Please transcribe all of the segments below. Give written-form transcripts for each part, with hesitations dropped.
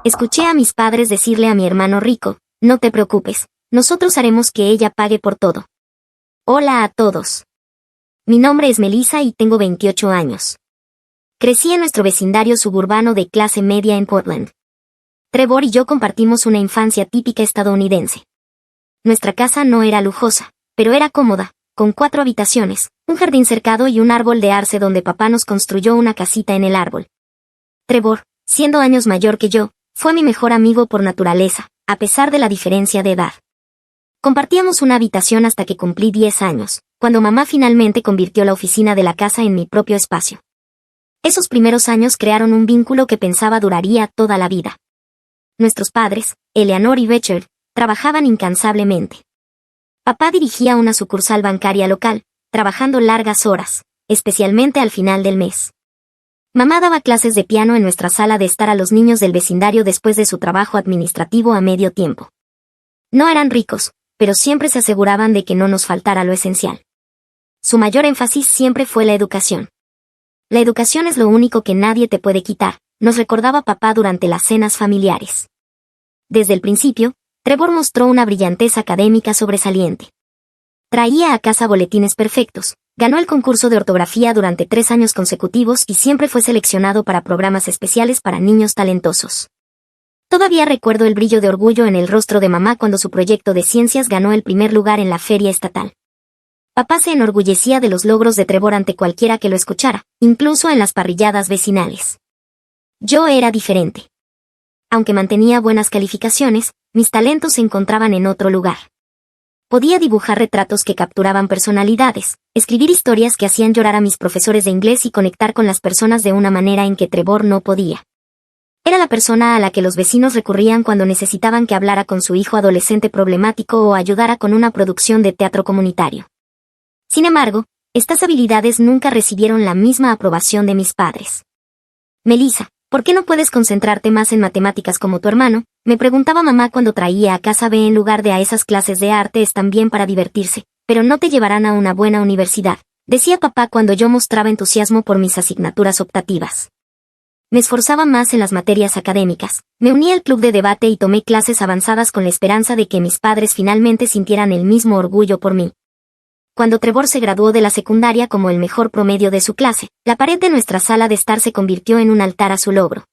Escuché a mis padres decirle a mi hermano rico, no te preocupes, nosotros haremos que ella pague por todo. Hola a todos. Mi nombre es Melissa y tengo 28 años. Crecí en nuestro vecindario suburbano de clase media en Portland. Trevor y yo compartimos una infancia típica estadounidense. Nuestra casa no era lujosa, pero era cómoda, con 4 habitaciones, un jardín cercado y un árbol de arce donde papá nos construyó una casita en el árbol. Trevor, siendo años mayor que yo, fue mi mejor amigo por naturaleza, a pesar de la diferencia de edad. Compartíamos una habitación hasta que cumplí 10 años, cuando mamá finalmente convirtió la oficina de la casa en mi propio espacio. Esos primeros años crearon un vínculo que pensaba duraría toda la vida. Nuestros padres, Eleanor y Richard, trabajaban incansablemente. Papá dirigía una sucursal bancaria local, trabajando largas horas, especialmente al final del mes. Mamá daba clases de piano en nuestra sala de estar a los niños del vecindario después de su trabajo administrativo a medio tiempo. No eran ricos, pero siempre se aseguraban de que no nos faltara lo esencial. Su mayor énfasis siempre fue la educación. La educación es lo único que nadie te puede quitar, nos recordaba papá durante las cenas familiares. Desde el principio, Trevor mostró una brillantez académica sobresaliente. Traía a casa boletines perfectos, ganó el concurso de ortografía durante 3 años consecutivos y siempre fue seleccionado para programas especiales para niños talentosos. Todavía recuerdo el brillo de orgullo en el rostro de mamá cuando su proyecto de ciencias ganó el primer lugar en la feria estatal. Papá se enorgullecía de los logros de Trevor ante cualquiera que lo escuchara, incluso en las parrilladas vecinales. Yo era diferente. Aunque mantenía buenas calificaciones, mis talentos se encontraban en otro lugar. Podía dibujar retratos que capturaban personalidades, escribir historias que hacían llorar a mis profesores de inglés y conectar con las personas de una manera en que Trevor no podía. Era la persona a la que los vecinos recurrían cuando necesitaban que hablara con su hijo adolescente problemático o ayudara con una producción de teatro comunitario. Sin embargo, estas habilidades nunca recibieron la misma aprobación de mis padres. Melissa, ¿por qué no puedes concentrarte más en matemáticas como tu hermano?, me preguntaba mamá cuando traía a casa B en lugar de a esas clases de arte están bien para divertirse, pero no te llevarán a una buena universidad, decía papá cuando yo mostraba entusiasmo por mis asignaturas optativas. Me esforzaba más en las materias académicas, me uní al club de debate y tomé clases avanzadas con la esperanza de que mis padres finalmente sintieran el mismo orgullo por mí. Cuando Trevor se graduó de la secundaria como el mejor promedio de su clase, la pared de nuestra sala de estar se convirtió en un altar a su logro.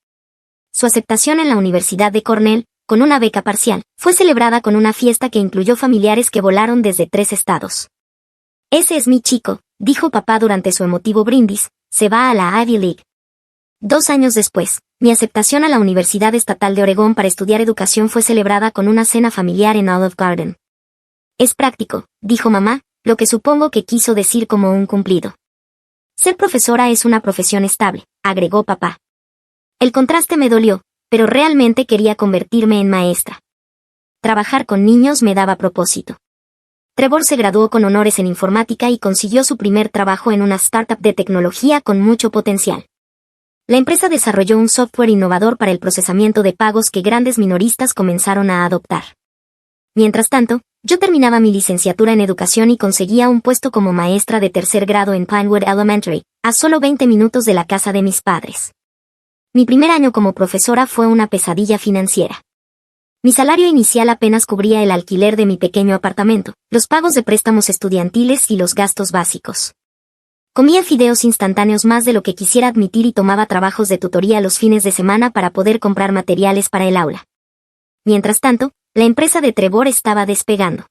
Su aceptación en la Universidad de Cornell, con una beca parcial, fue celebrada con una fiesta que incluyó familiares que volaron desde 3 estados. Ese es mi chico, dijo papá durante su emotivo brindis, se va a la Ivy League. 2 años después, mi aceptación a la Universidad Estatal de Oregón para estudiar educación fue celebrada con una cena familiar en Olive Garden. Es práctico, dijo mamá, lo que supongo que quiso decir como un cumplido. Ser profesora es una profesión estable, agregó papá. El contraste me dolió, pero realmente quería convertirme en maestra. Trabajar con niños me daba propósito. Trevor se graduó con honores en informática y consiguió su primer trabajo en una startup de tecnología con mucho potencial. La empresa desarrolló un software innovador para el procesamiento de pagos que grandes minoristas comenzaron a adoptar. Mientras tanto, yo terminaba mi licenciatura en educación y conseguía un puesto como maestra de 3er grado en Pinewood Elementary, a solo 20 minutos de la casa de mis padres. Mi primer año como profesora fue una pesadilla financiera. Mi salario inicial apenas cubría el alquiler de mi pequeño apartamento, los pagos de préstamos estudiantiles y los gastos básicos. Comía fideos instantáneos más de lo que quisiera admitir y tomaba trabajos de tutoría los fines de semana para poder comprar materiales para el aula. Mientras tanto, la empresa de Trevor estaba despegando.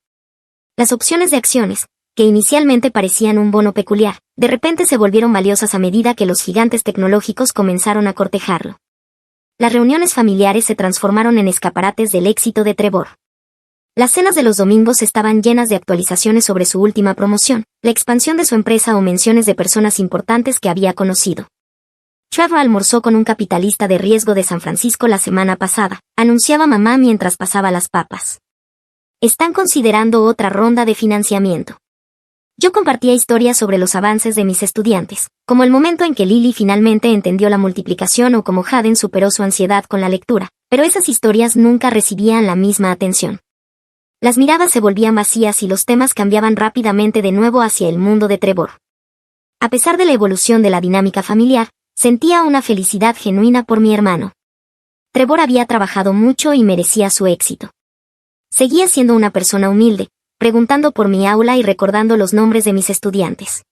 Las opciones de acciones, que inicialmente parecían un bono peculiar, de repente se volvieron valiosas a medida que los gigantes tecnológicos comenzaron a cortejarlo. Las reuniones familiares se transformaron en escaparates del éxito de Trevor. Las cenas de los domingos estaban llenas de actualizaciones sobre su última promoción, la expansión de su empresa o menciones de personas importantes que había conocido. Trevor almorzó con un capitalista de riesgo de San Francisco la semana pasada, anunciaba mamá mientras pasaba las papas. Están considerando otra ronda de financiamiento. Yo compartía historias sobre los avances de mis estudiantes, como el momento en que Lily finalmente entendió la multiplicación o cómo Hayden superó su ansiedad con la lectura, pero esas historias nunca recibían la misma atención. Las miradas se volvían vacías y los temas cambiaban rápidamente de nuevo hacia el mundo de Trevor. A pesar de la evolución de la dinámica familiar, sentía una felicidad genuina por mi hermano. Trevor había trabajado mucho y merecía su éxito. Seguía siendo una persona humilde, preguntando por mi aula y recordando los nombres de mis estudiantes.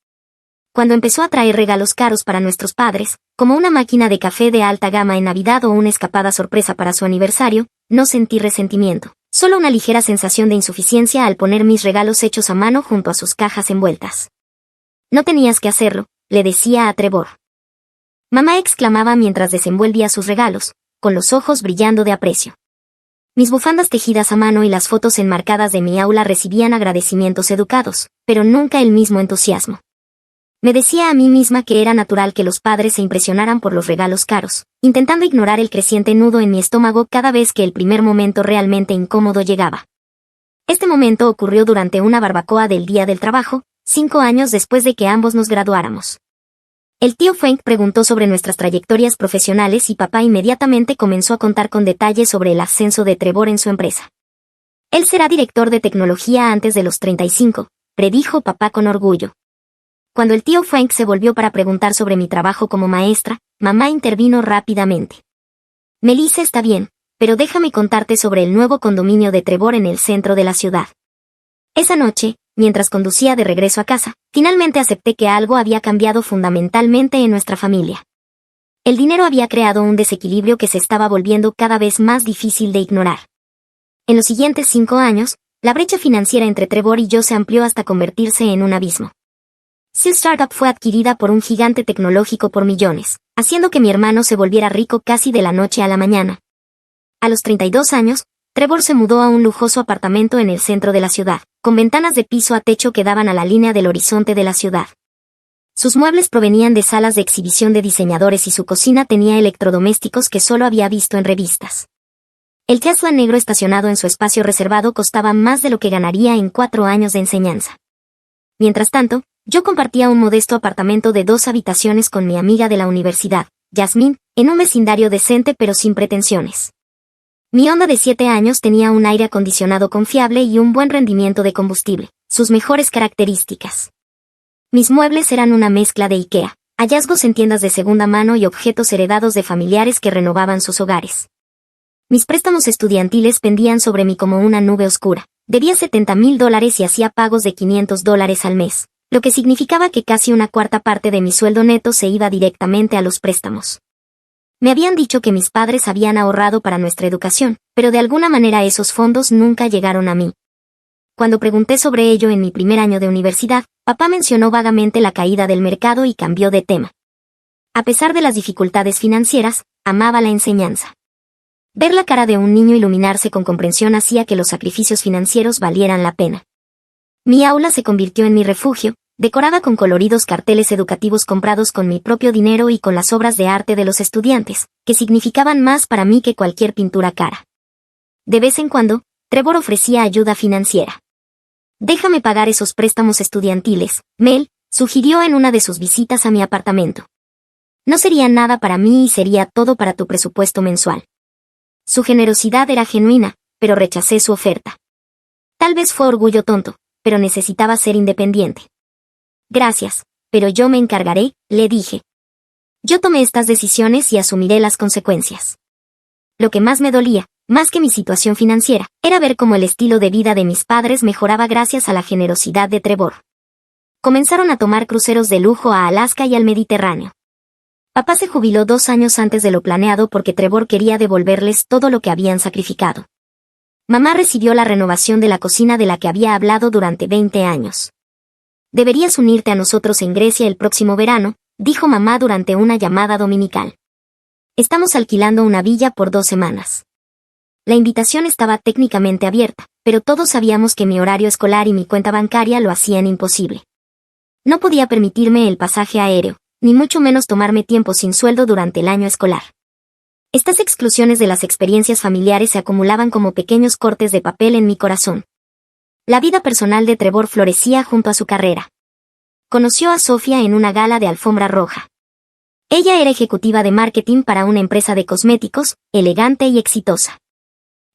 Cuando empezó a traer regalos caros para nuestros padres, como una máquina de café de alta gama en Navidad o una escapada sorpresa para su aniversario, no sentí resentimiento, solo una ligera sensación de insuficiencia al poner mis regalos hechos a mano junto a sus cajas envueltas. No tenías que hacerlo, le decía a Trevor. Mamá exclamaba mientras desenvolvía sus regalos, con los ojos brillando de aprecio. Mis bufandas tejidas a mano y las fotos enmarcadas de mi aula recibían agradecimientos educados, pero nunca el mismo entusiasmo. Me decía a mí misma que era natural que los padres se impresionaran por los regalos caros, intentando ignorar el creciente nudo en mi estómago cada vez que el primer momento realmente incómodo llegaba. Este momento ocurrió durante una barbacoa del Día del Trabajo, 5 años después de que ambos nos graduáramos. El tío Frank preguntó sobre nuestras trayectorias profesionales y papá inmediatamente comenzó a contar con detalles sobre el ascenso de Trevor en su empresa. Él será director de tecnología antes de los 35, predijo papá con orgullo. Cuando el tío Frank se volvió para preguntar sobre mi trabajo como maestra, mamá intervino rápidamente. Melissa está bien, pero déjame contarte sobre el nuevo condominio de Trevor en el centro de la ciudad. Esa noche, mientras conducía de regreso a casa, finalmente acepté que algo había cambiado fundamentalmente en nuestra familia. El dinero había creado un desequilibrio que se estaba volviendo cada vez más difícil de ignorar. En los siguientes 5 años, la brecha financiera entre Trevor y yo se amplió hasta convertirse en un abismo. Su startup fue adquirida por un gigante tecnológico por millones, haciendo que mi hermano se volviera rico casi de la noche a la mañana. A los 32 años, Trevor se mudó a un lujoso apartamento en el centro de la ciudad, con ventanas de piso a techo que daban a la línea del horizonte de la ciudad. Sus muebles provenían de salas de exhibición de diseñadores y su cocina tenía electrodomésticos que solo había visto en revistas. El Tesla negro estacionado en su espacio reservado costaba más de lo que ganaría en 4 años de enseñanza. Mientras tanto, yo compartía un modesto apartamento de 2 habitaciones con mi amiga de la universidad, Yasmín, en un vecindario decente pero sin pretensiones. Mi Honda de 7 años tenía un aire acondicionado confiable y un buen rendimiento de combustible, sus mejores características. Mis muebles eran una mezcla de IKEA, hallazgos en tiendas de segunda mano y objetos heredados de familiares que renovaban sus hogares. Mis préstamos estudiantiles pendían sobre mí como una nube oscura. Debía $70,000 y hacía pagos de $500 al mes, lo que significaba que casi una cuarta parte de mi sueldo neto se iba directamente a los préstamos. Me habían dicho que mis padres habían ahorrado para nuestra educación, pero de alguna manera esos fondos nunca llegaron a mí. Cuando pregunté sobre ello en mi primer año de universidad, papá mencionó vagamente la caída del mercado y cambió de tema. A pesar de las dificultades financieras, amaba la enseñanza. Ver la cara de un niño iluminarse con comprensión hacía que los sacrificios financieros valieran la pena. Mi aula se convirtió en mi refugio, decorada con coloridos carteles educativos comprados con mi propio dinero y con las obras de arte de los estudiantes, que significaban más para mí que cualquier pintura cara. De vez en cuando, Trevor ofrecía ayuda financiera. «Déjame pagar esos préstamos estudiantiles», Mel sugirió en una de sus visitas a mi apartamento. «No sería nada para mí y sería todo para tu presupuesto mensual». Su generosidad era genuina, pero rechacé su oferta. Tal vez fue orgullo tonto, pero necesitaba ser independiente. «Gracias, pero yo me encargaré», le dije. «Yo tomé estas decisiones y asumiré las consecuencias». Lo que más me dolía, más que mi situación financiera, era ver cómo el estilo de vida de mis padres mejoraba gracias a la generosidad de Trevor. Comenzaron a tomar cruceros de lujo a Alaska y al Mediterráneo. Papá se jubiló 2 años antes de lo planeado porque Trevor quería devolverles todo lo que habían sacrificado. Mamá recibió la renovación de la cocina de la que había hablado durante 20 años. «Deberías unirte a nosotros en Grecia el próximo verano», dijo mamá durante una llamada dominical. «Estamos alquilando una villa por 2 semanas». La invitación estaba técnicamente abierta, pero todos sabíamos que mi horario escolar y mi cuenta bancaria lo hacían imposible. No podía permitirme el pasaje aéreo, ni mucho menos tomarme tiempo sin sueldo durante el año escolar. Estas exclusiones de las experiencias familiares se acumulaban como pequeños cortes de papel en mi corazón. La vida personal de Trevor florecía junto a su carrera. Conoció a Sofía en una gala de alfombra roja. Ella era ejecutiva de marketing para una empresa de cosméticos, elegante y exitosa.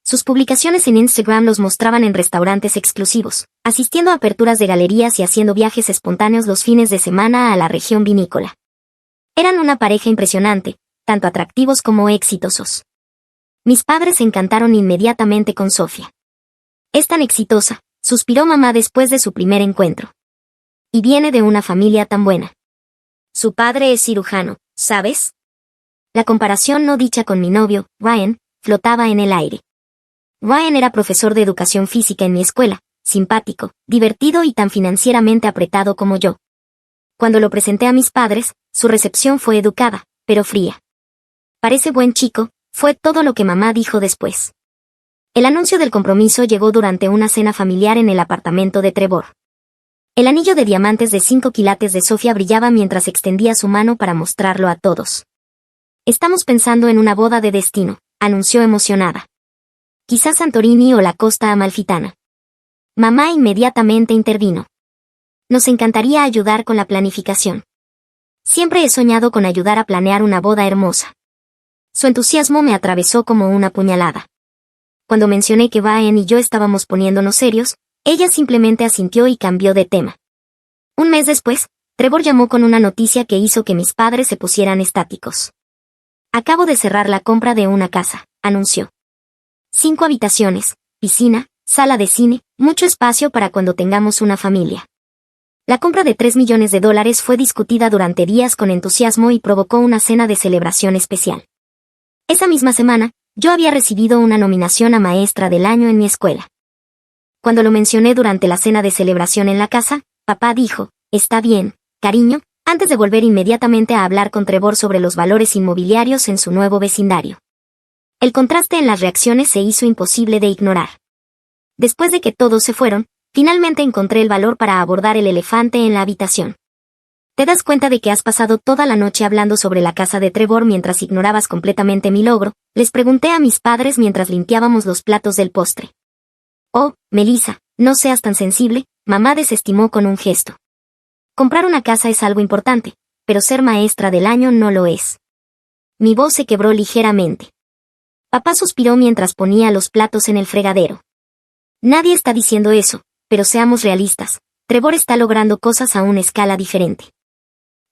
Sus publicaciones en Instagram los mostraban en restaurantes exclusivos, asistiendo a aperturas de galerías y haciendo viajes espontáneos los fines de semana a la región vinícola. Eran una pareja impresionante, tanto atractivos como exitosos. Mis padres se encantaron inmediatamente con Sofía. Es tan exitosa, suspiró mamá después de su primer encuentro. Y viene de una familia tan buena. Su padre es cirujano, ¿sabes? La comparación no dicha con mi novio, Ryan, flotaba en el aire. Ryan era profesor de educación física en mi escuela, simpático, divertido y tan financieramente apretado como yo. Cuando lo presenté a mis padres, su recepción fue educada, pero fría. Parece buen chico, fue todo lo que mamá dijo después. El anuncio del compromiso llegó durante una cena familiar en el apartamento de Trevor. El anillo de diamantes de 5 quilates de Sofía brillaba mientras extendía su mano para mostrarlo a todos. Estamos pensando en una boda de destino, anunció emocionada. Quizás Santorini o la costa amalfitana. Mamá inmediatamente intervino. Nos encantaría ayudar con la planificación. Siempre he soñado con ayudar a planear una boda hermosa. Su entusiasmo me atravesó como una puñalada. Cuando mencioné que Ryan y yo estábamos poniéndonos serios, ella simplemente asintió y cambió de tema. Un mes después, Trevor llamó con una noticia que hizo que mis padres se pusieran estáticos. Acabo de cerrar la compra de una casa, anunció. 5 habitaciones, piscina, sala de cine, mucho espacio para cuando tengamos una familia. La compra de $3 millones fue discutida durante días con entusiasmo y provocó una cena de celebración especial. Esa misma semana, yo había recibido una nominación a Maestra del Año en mi escuela. Cuando lo mencioné durante la cena de celebración en la casa, papá dijo, «Está bien, cariño», antes de volver inmediatamente a hablar con Trevor sobre los valores inmobiliarios en su nuevo vecindario. El contraste en las reacciones se hizo imposible de ignorar. Después de que todos se fueron, finalmente encontré el valor para abordar el elefante en la habitación. ¿Te das cuenta de que has pasado toda la noche hablando sobre la casa de Trevor mientras ignorabas completamente mi logro?, les pregunté a mis padres mientras limpiábamos los platos del postre. Oh, Melissa, no seas tan sensible, mamá desestimó con un gesto. Comprar una casa es algo importante, pero ser maestra del año no lo es. Mi voz se quebró ligeramente. Papá suspiró mientras ponía los platos en el fregadero. Nadie está diciendo eso, pero seamos realistas, Trevor está logrando cosas a una escala diferente.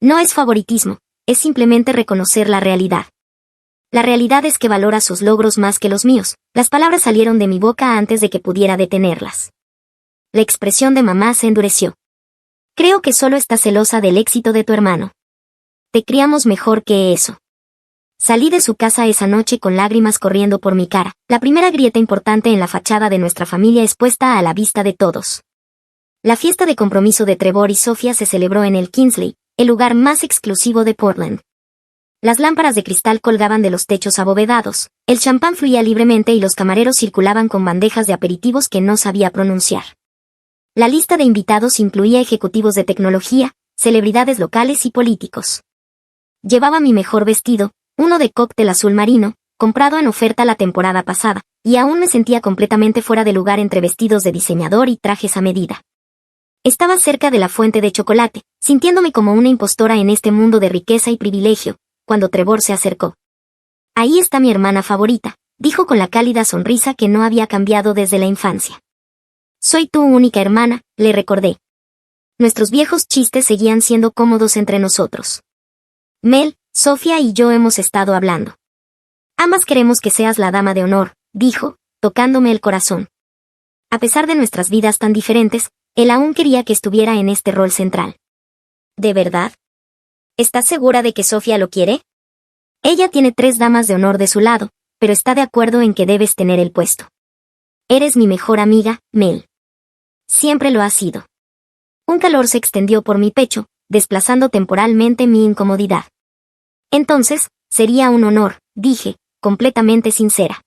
No es favoritismo, es simplemente reconocer la realidad. La realidad es que valora sus logros más que los míos. Las palabras salieron de mi boca antes de que pudiera detenerlas. La expresión de mamá se endureció. Creo que solo estás celosa del éxito de tu hermano. Te criamos mejor que eso. Salí de su casa esa noche con lágrimas corriendo por mi cara. La primera grieta importante en la fachada de nuestra familia expuesta a la vista de todos. La fiesta de compromiso de Trevor y Sofía se celebró en el Kingsley, el lugar más exclusivo de Portland. Las lámparas de cristal colgaban de los techos abovedados, el champán fluía libremente y los camareros circulaban con bandejas de aperitivos que no sabía pronunciar. La lista de invitados incluía ejecutivos de tecnología, celebridades locales y políticos. Llevaba mi mejor vestido, uno de cóctel azul marino, comprado en oferta la temporada pasada, y aún me sentía completamente fuera de lugar entre vestidos de diseñador y trajes a medida. Estaba cerca de la fuente de chocolate, sintiéndome como una impostora en este mundo de riqueza y privilegio, cuando Trevor se acercó. Ahí está mi hermana favorita, dijo con la cálida sonrisa que no había cambiado desde la infancia. Soy tu única hermana, le recordé. Nuestros viejos chistes seguían siendo cómodos entre nosotros. Mel, Sofía y yo hemos estado hablando. Ambas queremos que seas la dama de honor, dijo, tocándome el corazón. A pesar de nuestras vidas tan diferentes, él aún quería que estuviera en este rol central. ¿De verdad? ¿Estás segura de que Sofía lo quiere? Ella tiene 3 damas de honor de su lado, pero está de acuerdo en que debes tener el puesto. Eres mi mejor amiga, Mel. Siempre lo has sido. Un calor se extendió por mi pecho, desplazando temporalmente mi incomodidad. Entonces, sería un honor, dije, completamente sincera.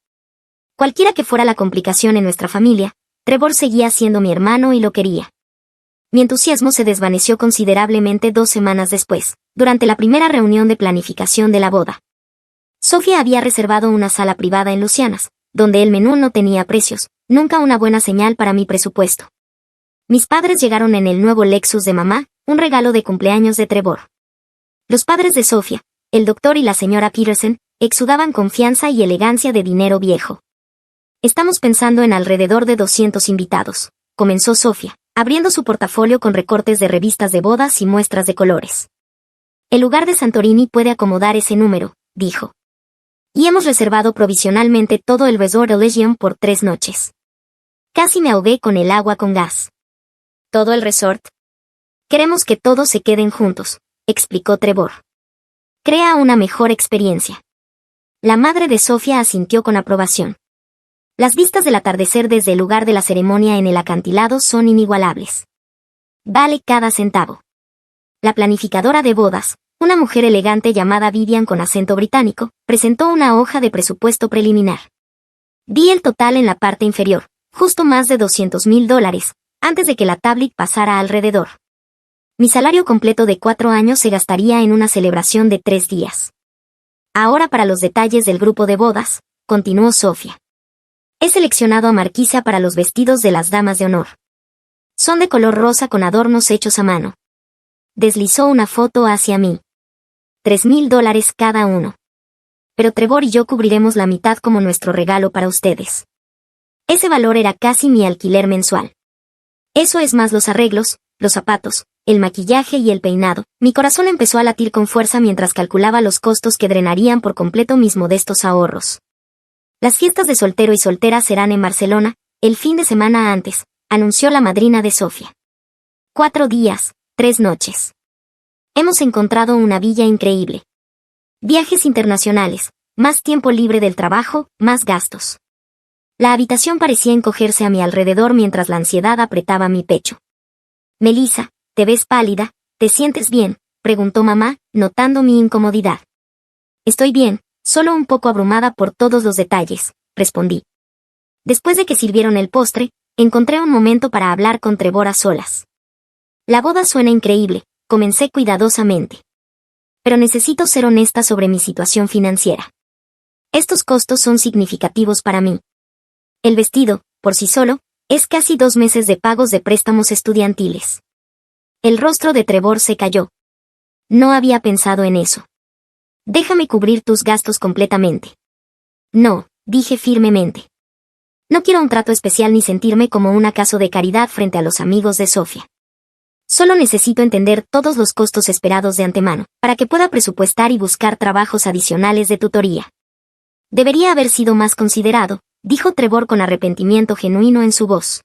Cualquiera que fuera la complicación en nuestra familia, Trevor seguía siendo mi hermano y lo quería. Mi entusiasmo se desvaneció considerablemente 2 semanas después, durante la primera reunión de planificación de la boda. Sofía había reservado una sala privada en Lucianas, donde el menú no tenía precios, nunca una buena señal para mi presupuesto. Mis padres llegaron en el nuevo Lexus de mamá, un regalo de cumpleaños de Trevor. Los padres de Sofía, el doctor y la señora Peterson, exudaban confianza y elegancia de dinero viejo. Estamos pensando en alrededor de 200 invitados, comenzó Sofía, abriendo su portafolio con recortes de revistas de bodas y muestras de colores. El lugar de Santorini puede acomodar ese número, dijo. Y hemos reservado provisionalmente todo el Resort Elysium por 3 noches. Casi me ahogué con el agua con gas. ¿Todo el resort? Queremos que todos se queden juntos, explicó Trevor. Crea una mejor experiencia. La madre de Sofía asintió con aprobación. Las vistas del atardecer desde el lugar de la ceremonia en el acantilado son inigualables. Vale cada centavo. La planificadora de bodas, una mujer elegante llamada Vivian con acento británico, presentó una hoja de presupuesto preliminar. Di el total en la parte inferior, justo más de $200,000, antes de que la tablet pasara alrededor. Mi salario completo de 4 años se gastaría en una celebración de 3 días. Ahora para los detalles del grupo de bodas, continuó Sofía. He seleccionado a Marquisa para los vestidos de las damas de honor. Son de color rosa con adornos hechos a mano. Deslizó una foto hacia mí. $3,000 cada uno. Pero Trevor y yo cubriremos la mitad como nuestro regalo para ustedes. Ese valor era casi mi alquiler mensual. Eso es más los arreglos, los zapatos, el maquillaje y el peinado. Mi corazón empezó a latir con fuerza mientras calculaba los costos que drenarían por completo mis modestos ahorros. Las fiestas de soltero y soltera serán en Barcelona, el fin de semana antes, anunció la madrina de Sofía. 4 días, 3 noches. Hemos encontrado una villa increíble. Viajes internacionales, más tiempo libre del trabajo, más gastos. La habitación parecía encogerse a mi alrededor mientras la ansiedad apretaba mi pecho. Melissa, ¿te ves pálida? ¿Te sientes bien?, preguntó mamá, notando mi incomodidad. Estoy bien, solo un poco abrumada por todos los detalles, respondí. Después de que sirvieron el postre, encontré un momento para hablar con Trevor a solas. La boda suena increíble, comencé cuidadosamente. Pero necesito ser honesta sobre mi situación financiera. Estos costos son significativos para mí. El vestido, por sí solo, es casi 2 meses de pagos de préstamos estudiantiles. El rostro de Trevor se cayó. No había pensado en eso. Déjame cubrir tus gastos completamente. No, dije firmemente. No quiero un trato especial ni sentirme como un acaso de caridad frente a los amigos de Sofía. Solo necesito entender todos los costos esperados de antemano, para que pueda presupuestar y buscar trabajos adicionales de tutoría. Debería haber sido más considerado, dijo Trevor con arrepentimiento genuino en su voz.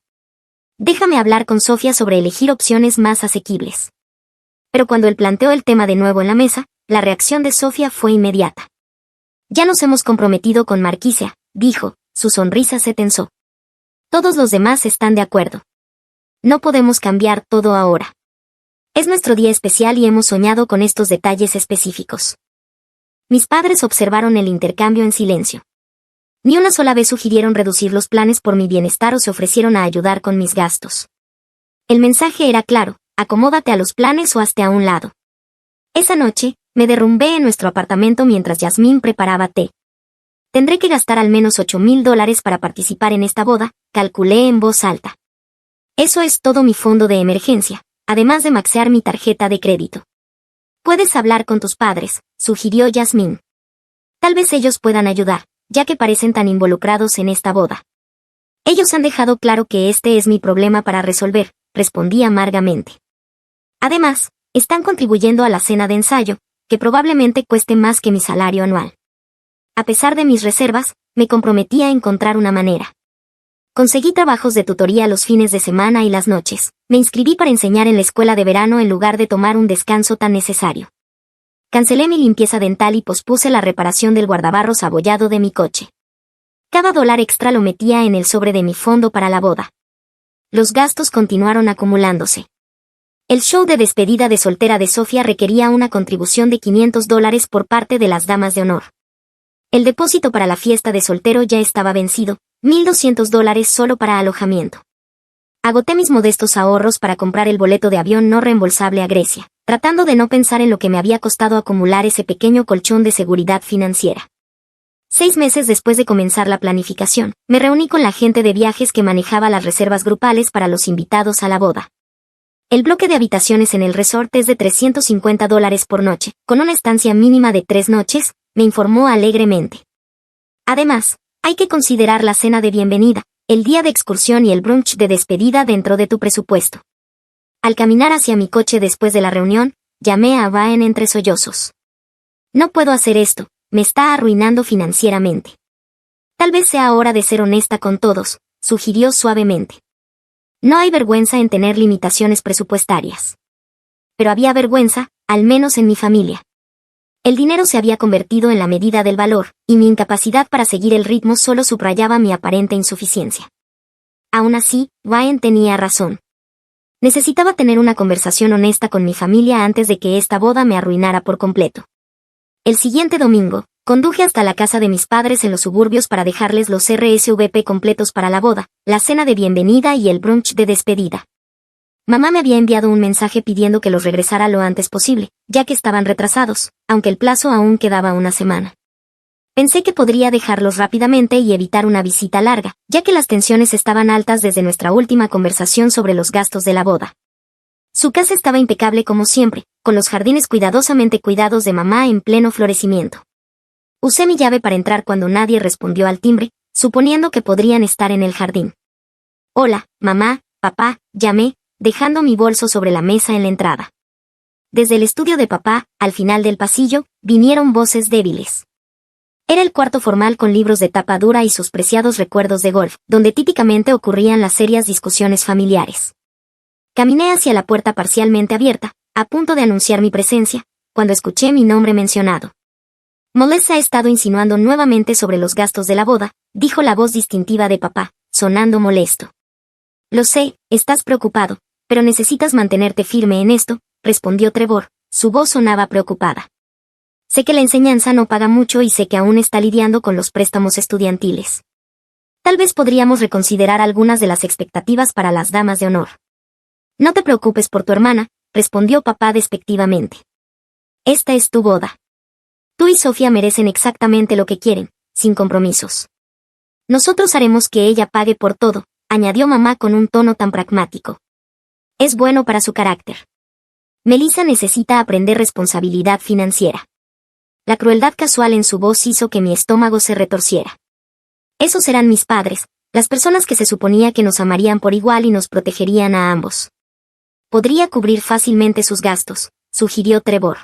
Déjame hablar con Sofía sobre elegir opciones más asequibles. Pero cuando él planteó el tema de nuevo en la mesa, la reacción de Sofía fue inmediata. Ya nos hemos comprometido con Marquisa, dijo, su sonrisa se tensó. Todos los demás están de acuerdo. No podemos cambiar todo ahora. Es nuestro día especial y hemos soñado con estos detalles específicos. Mis padres observaron el intercambio en silencio. Ni una sola vez sugirieron reducir los planes por mi bienestar o se ofrecieron a ayudar con mis gastos. El mensaje era claro, acomódate a los planes o hazte a un lado. Esa noche, me derrumbé en nuestro apartamento mientras Yasmín preparaba té. Tendré que gastar al menos $8,000 para participar en esta boda, calculé en voz alta. Eso es todo mi fondo de emergencia, además de maxear mi tarjeta de crédito. Puedes hablar con tus padres, sugirió Yasmín. Tal vez ellos puedan ayudar, ya que parecen tan involucrados en esta boda. Ellos han dejado claro que este es mi problema para resolver, respondí amargamente. Además, están contribuyendo a la cena de ensayo, que probablemente cueste más que mi salario anual. A pesar de mis reservas, me comprometí a encontrar una manera. Conseguí trabajos de tutoría los fines de semana y las noches. Me inscribí para enseñar en la escuela de verano en lugar de tomar un descanso tan necesario. Cancelé mi limpieza dental y pospuse la reparación del guardabarros abollado de mi coche. Cada $1 extra lo metía en el sobre de mi fondo para la boda. Los gastos continuaron acumulándose. El show de despedida de soltera de Sofía requería una contribución de $500 por parte de las damas de honor. El depósito para la fiesta de soltero ya estaba vencido, $1,200 solo para alojamiento. Agoté mis modestos ahorros para comprar el boleto de avión no reembolsable a Grecia, tratando de no pensar en lo que me había costado acumular ese pequeño colchón de seguridad financiera. 6 meses después de comenzar la planificación, me reuní con la agente de viajes que manejaba las reservas grupales para los invitados a la boda. El bloque de habitaciones en el resort es de $350 por noche, con una estancia mínima de 3 noches, me informó alegremente. Además, hay que considerar la cena de bienvenida, el día de excursión y el brunch de despedida dentro de tu presupuesto. Al caminar hacia mi coche después de la reunión, llamé a Baen entre sollozos. No puedo hacer esto, me está arruinando financieramente. Tal vez sea hora de ser honesta con todos, sugirió suavemente. No hay vergüenza en tener limitaciones presupuestarias. Pero había vergüenza, al menos en mi familia. El dinero se había convertido en la medida del valor, y mi incapacidad para seguir el ritmo solo subrayaba mi aparente insuficiencia. Aún así, Ryan tenía razón. Necesitaba tener una conversación honesta con mi familia antes de que esta boda me arruinara por completo. El siguiente domingo, conduje hasta la casa de mis padres en los suburbios para dejarles los RSVP completos para la boda, la cena de bienvenida y el brunch de despedida. Mamá me había enviado un mensaje pidiendo que los regresara lo antes posible, ya que estaban retrasados, aunque el plazo aún quedaba una semana. Pensé que podría dejarlos rápidamente y evitar una visita larga, ya que las tensiones estaban altas desde nuestra última conversación sobre los gastos de la boda. Su casa estaba impecable como siempre, con los jardines cuidadosamente cuidados de mamá en pleno florecimiento. Usé mi llave para entrar cuando nadie respondió al timbre, suponiendo que podrían estar en el jardín. Hola, mamá, papá, llamé, dejando mi bolso sobre la mesa en la entrada. Desde el estudio de papá, al final del pasillo, vinieron voces débiles. Era el cuarto formal con libros de tapa dura y sus preciados recuerdos de golf, donde típicamente ocurrían las serias discusiones familiares. Caminé hacia la puerta parcialmente abierta, a punto de anunciar mi presencia, cuando escuché mi nombre mencionado. Melissa ha estado insinuando nuevamente sobre los gastos de la boda, dijo la voz distintiva de papá, sonando molesto. Lo sé, estás preocupado, pero necesitas mantenerte firme en esto, respondió Trevor, su voz sonaba preocupada. Sé que la enseñanza no paga mucho y sé que aún está lidiando con los préstamos estudiantiles. Tal vez podríamos reconsiderar algunas de las expectativas para las damas de honor. No te preocupes por tu hermana, respondió papá despectivamente. Esta es tu boda. Tú y Sofía merecen exactamente lo que quieren, sin compromisos. Nosotros haremos que ella pague por todo, añadió mamá con un tono tan pragmático. Es bueno para su carácter. Melissa necesita aprender responsabilidad financiera. La crueldad casual en su voz hizo que mi estómago se retorciera. Esos serán mis padres, las personas que se suponía que nos amarían por igual y nos protegerían a ambos. Podría cubrir fácilmente sus gastos, sugirió Trevor.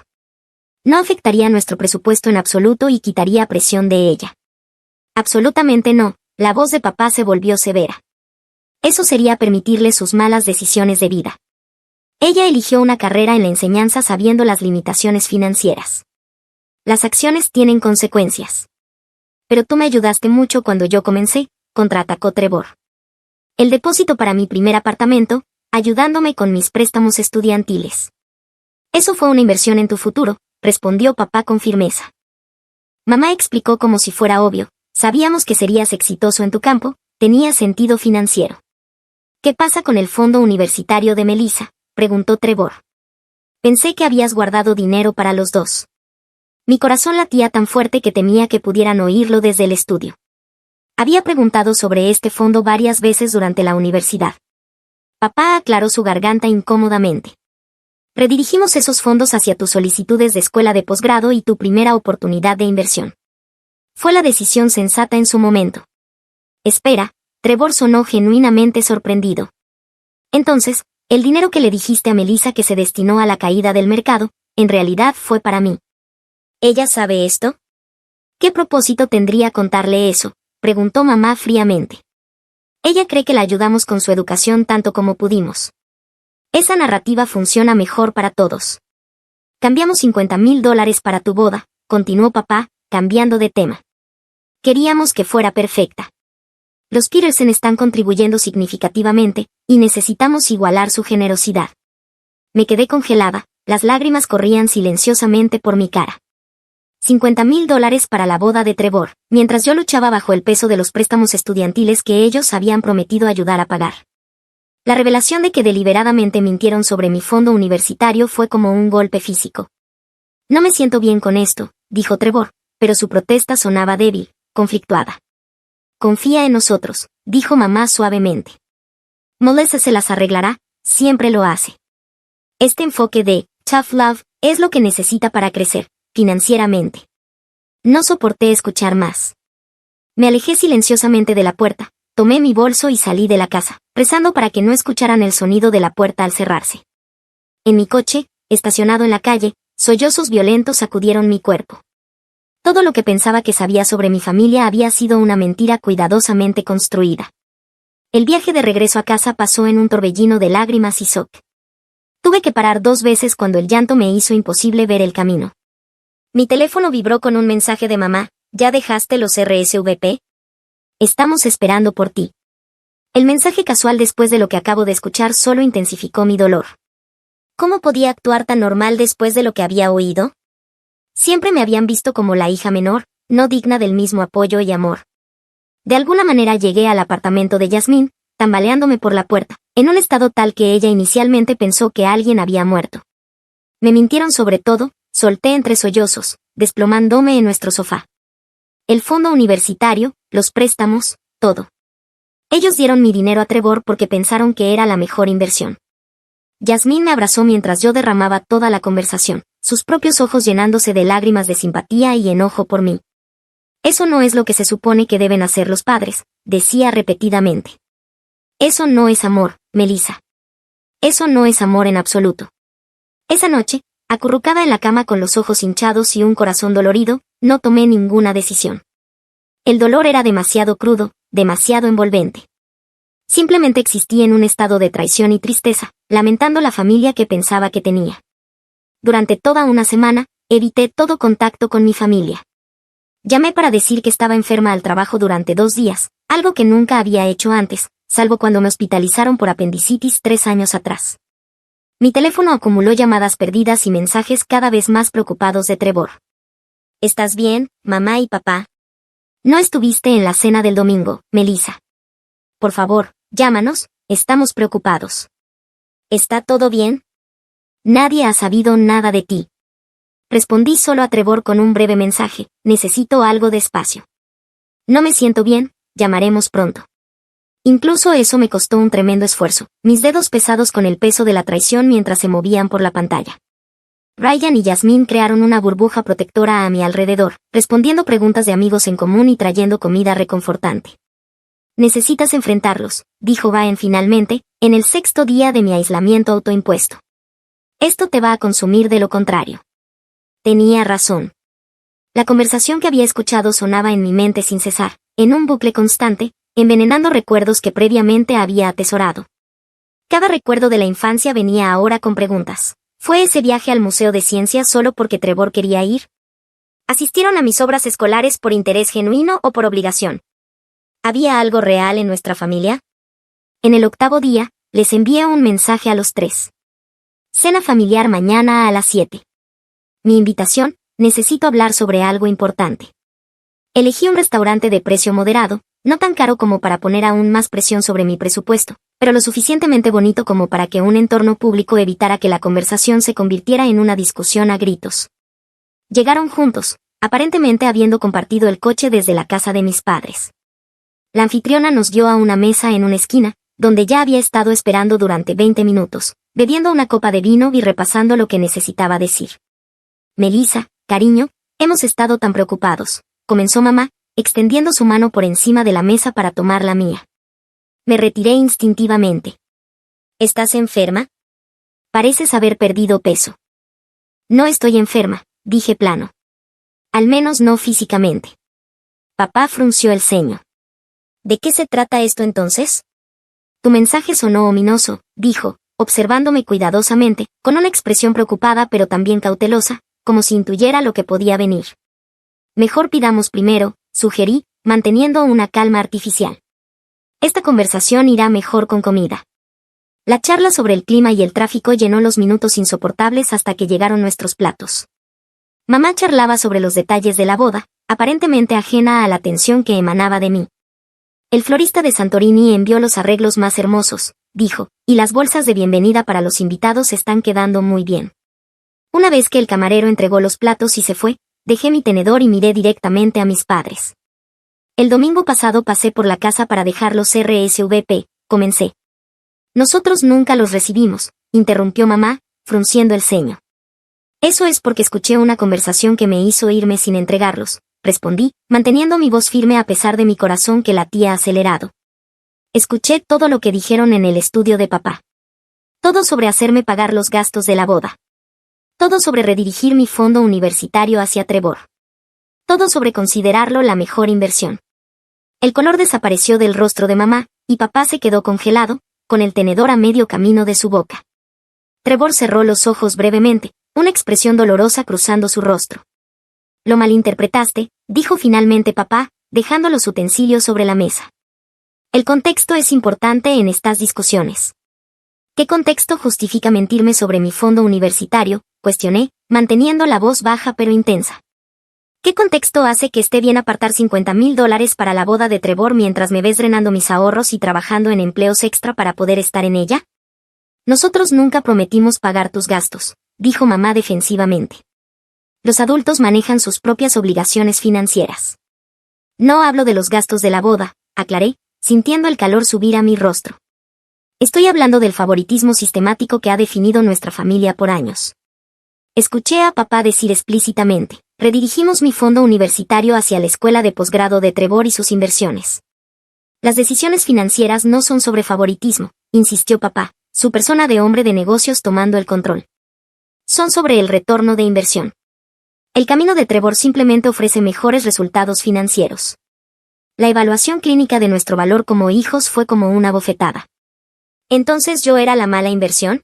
No afectaría nuestro presupuesto en absoluto y quitaría presión de ella. Absolutamente no, la voz de papá se volvió severa. Eso sería permitirle sus malas decisiones de vida. Ella eligió una carrera en la enseñanza sabiendo las limitaciones financieras. Las acciones tienen consecuencias. Pero tú me ayudaste mucho cuando yo comencé, contraatacó Trevor. El depósito para mi primer apartamento, ayudándome con mis préstamos estudiantiles. Eso fue una inversión en tu futuro, respondió papá con firmeza. Mamá explicó como si fuera obvio, sabíamos que serías exitoso en tu campo, tenía sentido financiero. ¿Qué pasa con el fondo universitario de Melissa?, preguntó Trevor. Pensé que habías guardado dinero para los dos. Mi corazón latía tan fuerte que temía que pudieran oírlo desde el estudio. Había preguntado sobre este fondo varias veces durante la universidad. Papá aclaró su garganta incómodamente. Redirigimos esos fondos hacia tus solicitudes de escuela de posgrado y tu primera oportunidad de inversión. Fue la decisión sensata en su momento. Espera, Trevor sonó genuinamente sorprendido. Entonces, el dinero que le dijiste a Melissa que se destinó a la caída del mercado, en realidad fue para mí. ¿Ella sabe esto? ¿Qué propósito tendría contarle eso?, preguntó mamá fríamente. Ella cree que la ayudamos con su educación tanto como pudimos. Esa narrativa funciona mejor para todos. Cambiamos $50,000 para tu boda, continuó papá, cambiando de tema. Queríamos que fuera perfecta. Los Peterson están contribuyendo significativamente, y necesitamos igualar su generosidad. Me quedé congelada, las lágrimas corrían silenciosamente por mi cara. $50,000 para la boda de Trevor, mientras yo luchaba bajo el peso de los préstamos estudiantiles que ellos habían prometido ayudar a pagar. La revelación de que deliberadamente mintieron sobre mi fondo universitario fue como un golpe físico. No me siento bien con esto, dijo Trevor, pero su protesta sonaba débil, conflictuada. Confía en nosotros, dijo mamá suavemente. Melissa se las arreglará, siempre lo hace. Este enfoque de tough love es lo que necesita para crecer financieramente. No soporté escuchar más. Me alejé silenciosamente de la puerta, tomé mi bolso y salí de la casa, rezando para que no escucharan el sonido de la puerta al cerrarse. En mi coche, estacionado en la calle, sollozos violentos sacudieron mi cuerpo. Todo lo que pensaba que sabía sobre mi familia había sido una mentira cuidadosamente construida. El viaje de regreso a casa pasó en un torbellino de lágrimas y shock. Tuve que parar 2 veces cuando el llanto me hizo imposible ver el camino. Mi teléfono vibró con un mensaje de mamá: ¿ya dejaste los RSVP? Estamos esperando por ti. El mensaje casual después de lo que acabo de escuchar solo intensificó mi dolor. ¿Cómo podía actuar tan normal después de lo que había oído? Siempre me habían visto como la hija menor, no digna del mismo apoyo y amor. De alguna manera llegué al apartamento de Yasmín, tambaleándome por la puerta, en un estado tal que ella inicialmente pensó que alguien había muerto. Me mintieron sobre todo, solté entre sollozos, desplomándome en nuestro sofá. El fondo universitario, los préstamos, todo. Ellos dieron mi dinero a Trevor porque pensaron que era la mejor inversión. Yasmín me abrazó mientras yo derramaba toda la conversación, sus propios ojos llenándose de lágrimas de simpatía y enojo por mí. Eso no es lo que se supone que deben hacer los padres, decía repetidamente. Eso no es amor, Melissa. Eso no es amor en absoluto. Esa noche, acurrucada en la cama con los ojos hinchados y un corazón dolorido, no tomé ninguna decisión. El dolor era demasiado crudo, demasiado envolvente. Simplemente existí en un estado de traición y tristeza, lamentando la familia que pensaba que tenía. Durante toda una semana, evité todo contacto con mi familia. Llamé para decir que estaba enferma al trabajo durante 2 días, algo que nunca había hecho antes, salvo cuando me hospitalizaron por apendicitis 3 años atrás. Mi teléfono acumuló llamadas perdidas y mensajes cada vez más preocupados de Trevor. ¿Estás bien, mamá y papá? No estuviste en la cena del domingo, Melissa. Por favor, llámanos, estamos preocupados. ¿Está todo bien? Nadie ha sabido nada de ti. Respondí solo a Trevor con un breve mensaje: necesito algo de espacio. No me siento bien, llamaremos pronto. Incluso eso me costó un tremendo esfuerzo, mis dedos pesados con el peso de la traición mientras se movían por la pantalla. Ryan y Yasmín crearon una burbuja protectora a mi alrededor, respondiendo preguntas de amigos en común y trayendo comida reconfortante. Necesitas enfrentarlos, dijo Ryan finalmente, en el 6º día de mi aislamiento autoimpuesto. Esto te va a consumir de lo contrario. Tenía razón. La conversación que había escuchado sonaba en mi mente sin cesar, en un bucle constante, envenenando recuerdos que previamente había atesorado. Cada recuerdo de la infancia venía ahora con preguntas. ¿Fue ese viaje al Museo de Ciencias solo porque Trevor quería ir? ¿Asistieron a mis obras escolares por interés genuino o por obligación? ¿Había algo real en nuestra familia? En el 8º día, les envié un mensaje a los 3. Cena familiar mañana a las 7. Mi invitación: necesito hablar sobre algo importante. Elegí un restaurante de precio moderado, no tan caro como para poner aún más presión sobre mi presupuesto, pero lo suficientemente bonito como para que un entorno público evitara que la conversación se convirtiera en una discusión a gritos. Llegaron juntos, aparentemente habiendo compartido el coche desde la casa de mis padres. La anfitriona nos dio a una mesa en una esquina, donde ya había estado esperando durante 20 minutos, bebiendo una copa de vino y repasando lo que necesitaba decir. Melissa, cariño, hemos estado tan preocupados, comenzó mamá, extendiendo su mano por encima de la mesa para tomar la mía. Me retiré instintivamente. ¿Estás enferma? Pareces haber perdido peso. No estoy enferma, dije plano. Al menos no físicamente. Papá frunció el ceño. ¿De qué se trata esto entonces? Tu mensaje sonó ominoso, dijo, observándome cuidadosamente, con una expresión preocupada pero también cautelosa, como si intuyera lo que podía venir. Mejor pidamos primero, sugerí, manteniendo una calma artificial. Esta conversación irá mejor con comida. La charla sobre el clima y el tráfico llenó los minutos insoportables hasta que llegaron nuestros platos. Mamá charlaba sobre los detalles de la boda, aparentemente ajena a la tensión que emanaba de mí. El florista de Santorini envió los arreglos más hermosos, dijo, y las bolsas de bienvenida para los invitados están quedando muy bien. Una vez que el camarero entregó los platos y se fue, dejé mi tenedor y miré directamente a mis padres. El domingo pasado pasé por la casa para dejar los RSVP, comencé. Nosotros nunca los recibimos, interrumpió mamá, frunciendo el ceño. Eso es porque escuché una conversación que me hizo irme sin entregarlos, respondí, manteniendo mi voz firme a pesar de mi corazón que latía acelerado. Escuché todo lo que dijeron en el estudio de papá. Todo sobre hacerme pagar los gastos de la boda. Todo sobre redirigir mi fondo universitario hacia Trevor. Todo sobre considerarlo la mejor inversión. El color desapareció del rostro de mamá, y papá se quedó congelado, con el tenedor a medio camino de su boca. Trevor cerró los ojos brevemente, una expresión dolorosa cruzando su rostro. Lo malinterpretaste, dijo finalmente papá, dejando los utensilios sobre la mesa. El contexto es importante en estas discusiones. ¿Qué contexto justifica mentirme sobre mi fondo universitario?, cuestioné, manteniendo la voz baja pero intensa. ¿Qué contexto hace que esté bien apartar $50,000 para la boda de Trevor mientras me ves drenando mis ahorros y trabajando en empleos extra para poder estar en ella? Nosotros nunca prometimos pagar tus gastos, dijo mamá defensivamente. Los adultos manejan sus propias obligaciones financieras. No hablo de los gastos de la boda, aclaré, sintiendo el calor subir a mi rostro. Estoy hablando del favoritismo sistemático que ha definido nuestra familia por años. Escuché a papá decir explícitamente, redirigimos mi fondo universitario hacia la escuela de posgrado de Trevor y sus inversiones. Las decisiones financieras no son sobre favoritismo, insistió papá, su persona de hombre de negocios tomando el control. Son sobre el retorno de inversión. El camino de Trevor simplemente ofrece mejores resultados financieros. La evaluación clínica de nuestro valor como hijos fue como una bofetada. ¿Entonces yo era la mala inversión?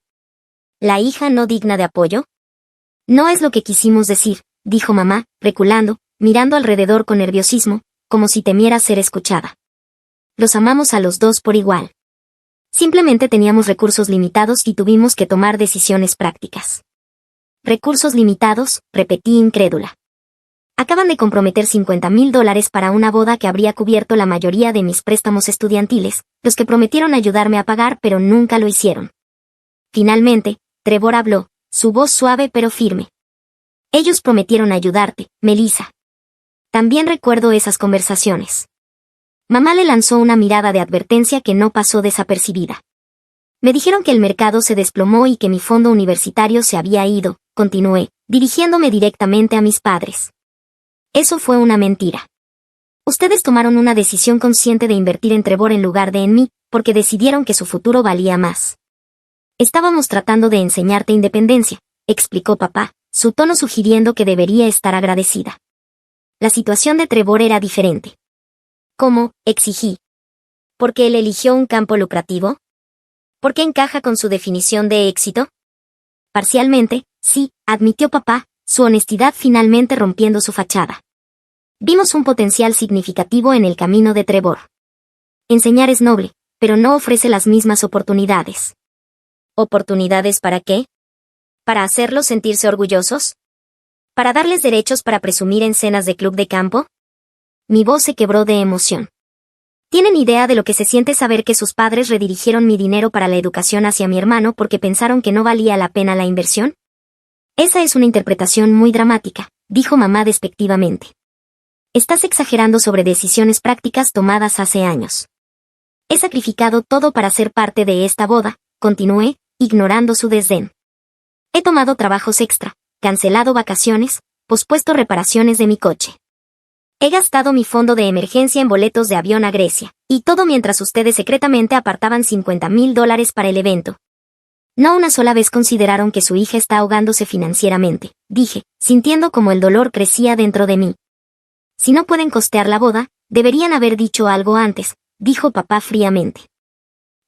¿La hija no digna de apoyo? No es lo que quisimos decir, dijo mamá, reculando, mirando alrededor con nerviosismo, como si temiera ser escuchada. Los amamos a los dos por igual. Simplemente teníamos recursos limitados y tuvimos que tomar decisiones prácticas. Recursos limitados, repetí incrédula. Acaban de comprometer $50,000 para una boda que habría cubierto la mayoría de mis préstamos estudiantiles, los que prometieron ayudarme a pagar pero nunca lo hicieron. Finalmente, Trevor habló, su voz suave pero firme. Ellos prometieron ayudarte, Melissa. También recuerdo esas conversaciones. Mamá le lanzó una mirada de advertencia que no pasó desapercibida. Me dijeron que el mercado se desplomó y que mi fondo universitario se había ido, continué, dirigiéndome directamente a mis padres. Eso fue una mentira. Ustedes tomaron una decisión consciente de invertir en Trevor en lugar de en mí, porque decidieron que su futuro valía más. Estábamos tratando de enseñarte independencia, explicó papá, su tono sugiriendo que debería estar agradecida. La situación de Trevor era diferente. ¿Cómo?, exigí. ¿Porque él eligió un campo lucrativo? ¿Por qué encaja con su definición de éxito? Parcialmente, sí, admitió papá, su honestidad finalmente rompiendo su fachada. Vimos un potencial significativo en el camino de Trevor. Enseñar es noble, pero no ofrece las mismas oportunidades. ¿Oportunidades para qué? ¿Para hacerlos sentirse orgullosos? ¿Para darles derechos para presumir en cenas de club de campo? Mi voz se quebró de emoción. ¿Tienen idea de lo que se siente saber que sus padres redirigieron mi dinero para la educación hacia mi hermano porque pensaron que no valía la pena la inversión? Esa es una interpretación muy dramática, dijo mamá despectivamente. Estás exagerando sobre decisiones prácticas tomadas hace años. He sacrificado todo para ser parte de esta boda, continué, ignorando su desdén. He tomado trabajos extra, cancelado vacaciones, pospuesto reparaciones de mi coche. He gastado mi fondo de emergencia en boletos de avión a Grecia, y todo mientras ustedes secretamente apartaban $50,000 para el evento. No una sola vez consideraron que su hija está ahogándose financieramente, dije, sintiendo como el dolor crecía dentro de mí. Si no pueden costear la boda, deberían haber dicho algo antes, dijo papá fríamente.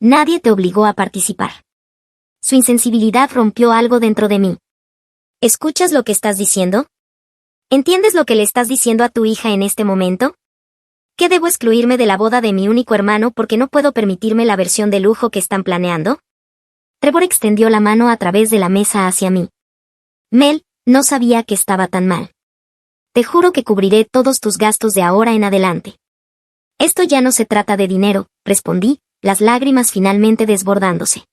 Nadie te obligó a participar. Su insensibilidad rompió algo dentro de mí. ¿Escuchas lo que estás diciendo? ¿Entiendes lo que le estás diciendo a tu hija en este momento? ¿Que debo excluirme de la boda de mi único hermano porque no puedo permitirme la versión de lujo que están planeando? Trevor extendió la mano a través de la mesa hacia mí. Mel, no sabía que estaba tan mal. Te juro que cubriré todos tus gastos de ahora en adelante. Esto ya no se trata de dinero, respondí, las lágrimas finalmente desbordándose.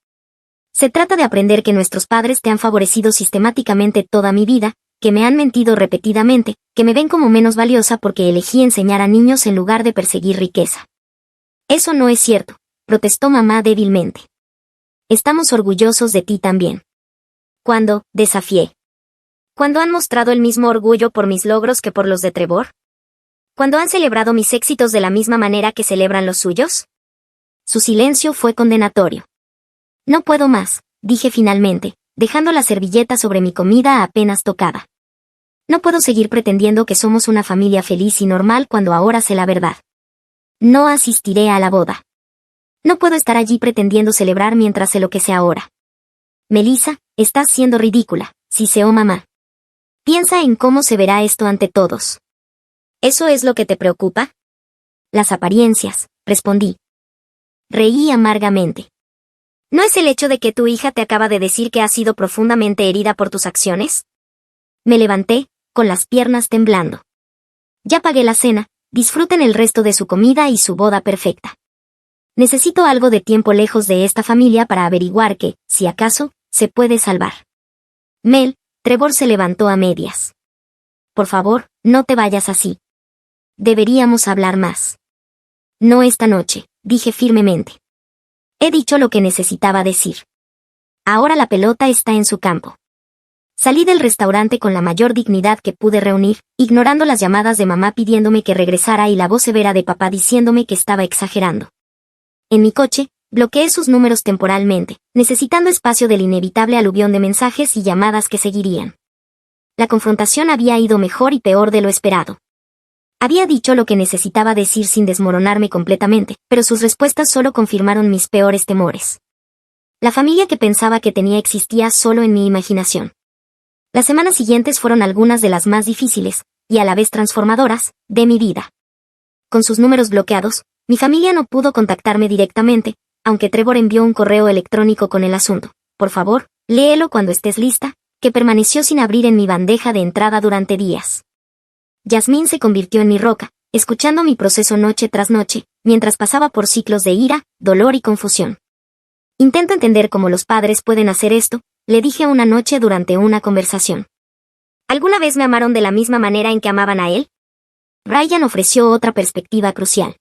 Se trata de aprender que nuestros padres te han favorecido sistemáticamente toda mi vida, que me han mentido repetidamente, que me ven como menos valiosa porque elegí enseñar a niños en lugar de perseguir riqueza. Eso no es cierto, protestó mamá débilmente. Estamos orgullosos de ti también. ¿Cuándo?, desafié. ¿Cuándo han mostrado el mismo orgullo por mis logros que por los de Trevor? ¿Cuándo han celebrado mis éxitos de la misma manera que celebran los suyos? Su silencio fue condenatorio. No puedo más, dije finalmente, dejando la servilleta sobre mi comida apenas tocada. No puedo seguir pretendiendo que somos una familia feliz y normal cuando ahora sé la verdad. No asistiré a la boda. No puedo estar allí pretendiendo celebrar mientras sé lo que sé ahora. Melissa, estás siendo ridícula, siseó mamá. Piensa en cómo se verá esto ante todos. ¿Eso es lo que te preocupa? Las apariencias, respondí. Reí amargamente. ¿No es el hecho de que tu hija te acaba de decir que ha sido profundamente herida por tus acciones? Me levanté, con las piernas temblando. Ya pagué la cena, disfruten el resto de su comida y su boda perfecta. Necesito algo de tiempo lejos de esta familia para averiguar que, si acaso, se puede salvar. Mel, Trevor se levantó a medias. Por favor, no te vayas así. Deberíamos hablar más. No esta noche, dije firmemente. He dicho lo que necesitaba decir. Ahora la pelota está en su campo. Salí del restaurante con la mayor dignidad que pude reunir, ignorando las llamadas de mamá pidiéndome que regresara y la voz severa de papá diciéndome que estaba exagerando. En mi coche, bloqueé sus números temporalmente, necesitando espacio del inevitable aluvión de mensajes y llamadas que seguirían. La confrontación había ido mejor y peor de lo esperado. Había dicho lo que necesitaba decir sin desmoronarme completamente, pero sus respuestas solo confirmaron mis peores temores. La familia que pensaba que tenía existía solo en mi imaginación. Las semanas siguientes fueron algunas de las más difíciles, y a la vez transformadoras, de mi vida. Con sus números bloqueados, mi familia no pudo contactarme directamente, aunque Trevor envió un correo electrónico con el asunto. Por favor, léelo cuando estés lista, que permaneció sin abrir en mi bandeja de entrada durante días. Yasmín se convirtió en mi roca, escuchando mi proceso noche tras noche, mientras pasaba por ciclos de ira, dolor y confusión. Intento entender cómo los padres pueden hacer esto, le dije una noche durante una conversación. ¿Alguna vez me amaron de la misma manera en que amaban a él? Ryan ofreció otra perspectiva crucial.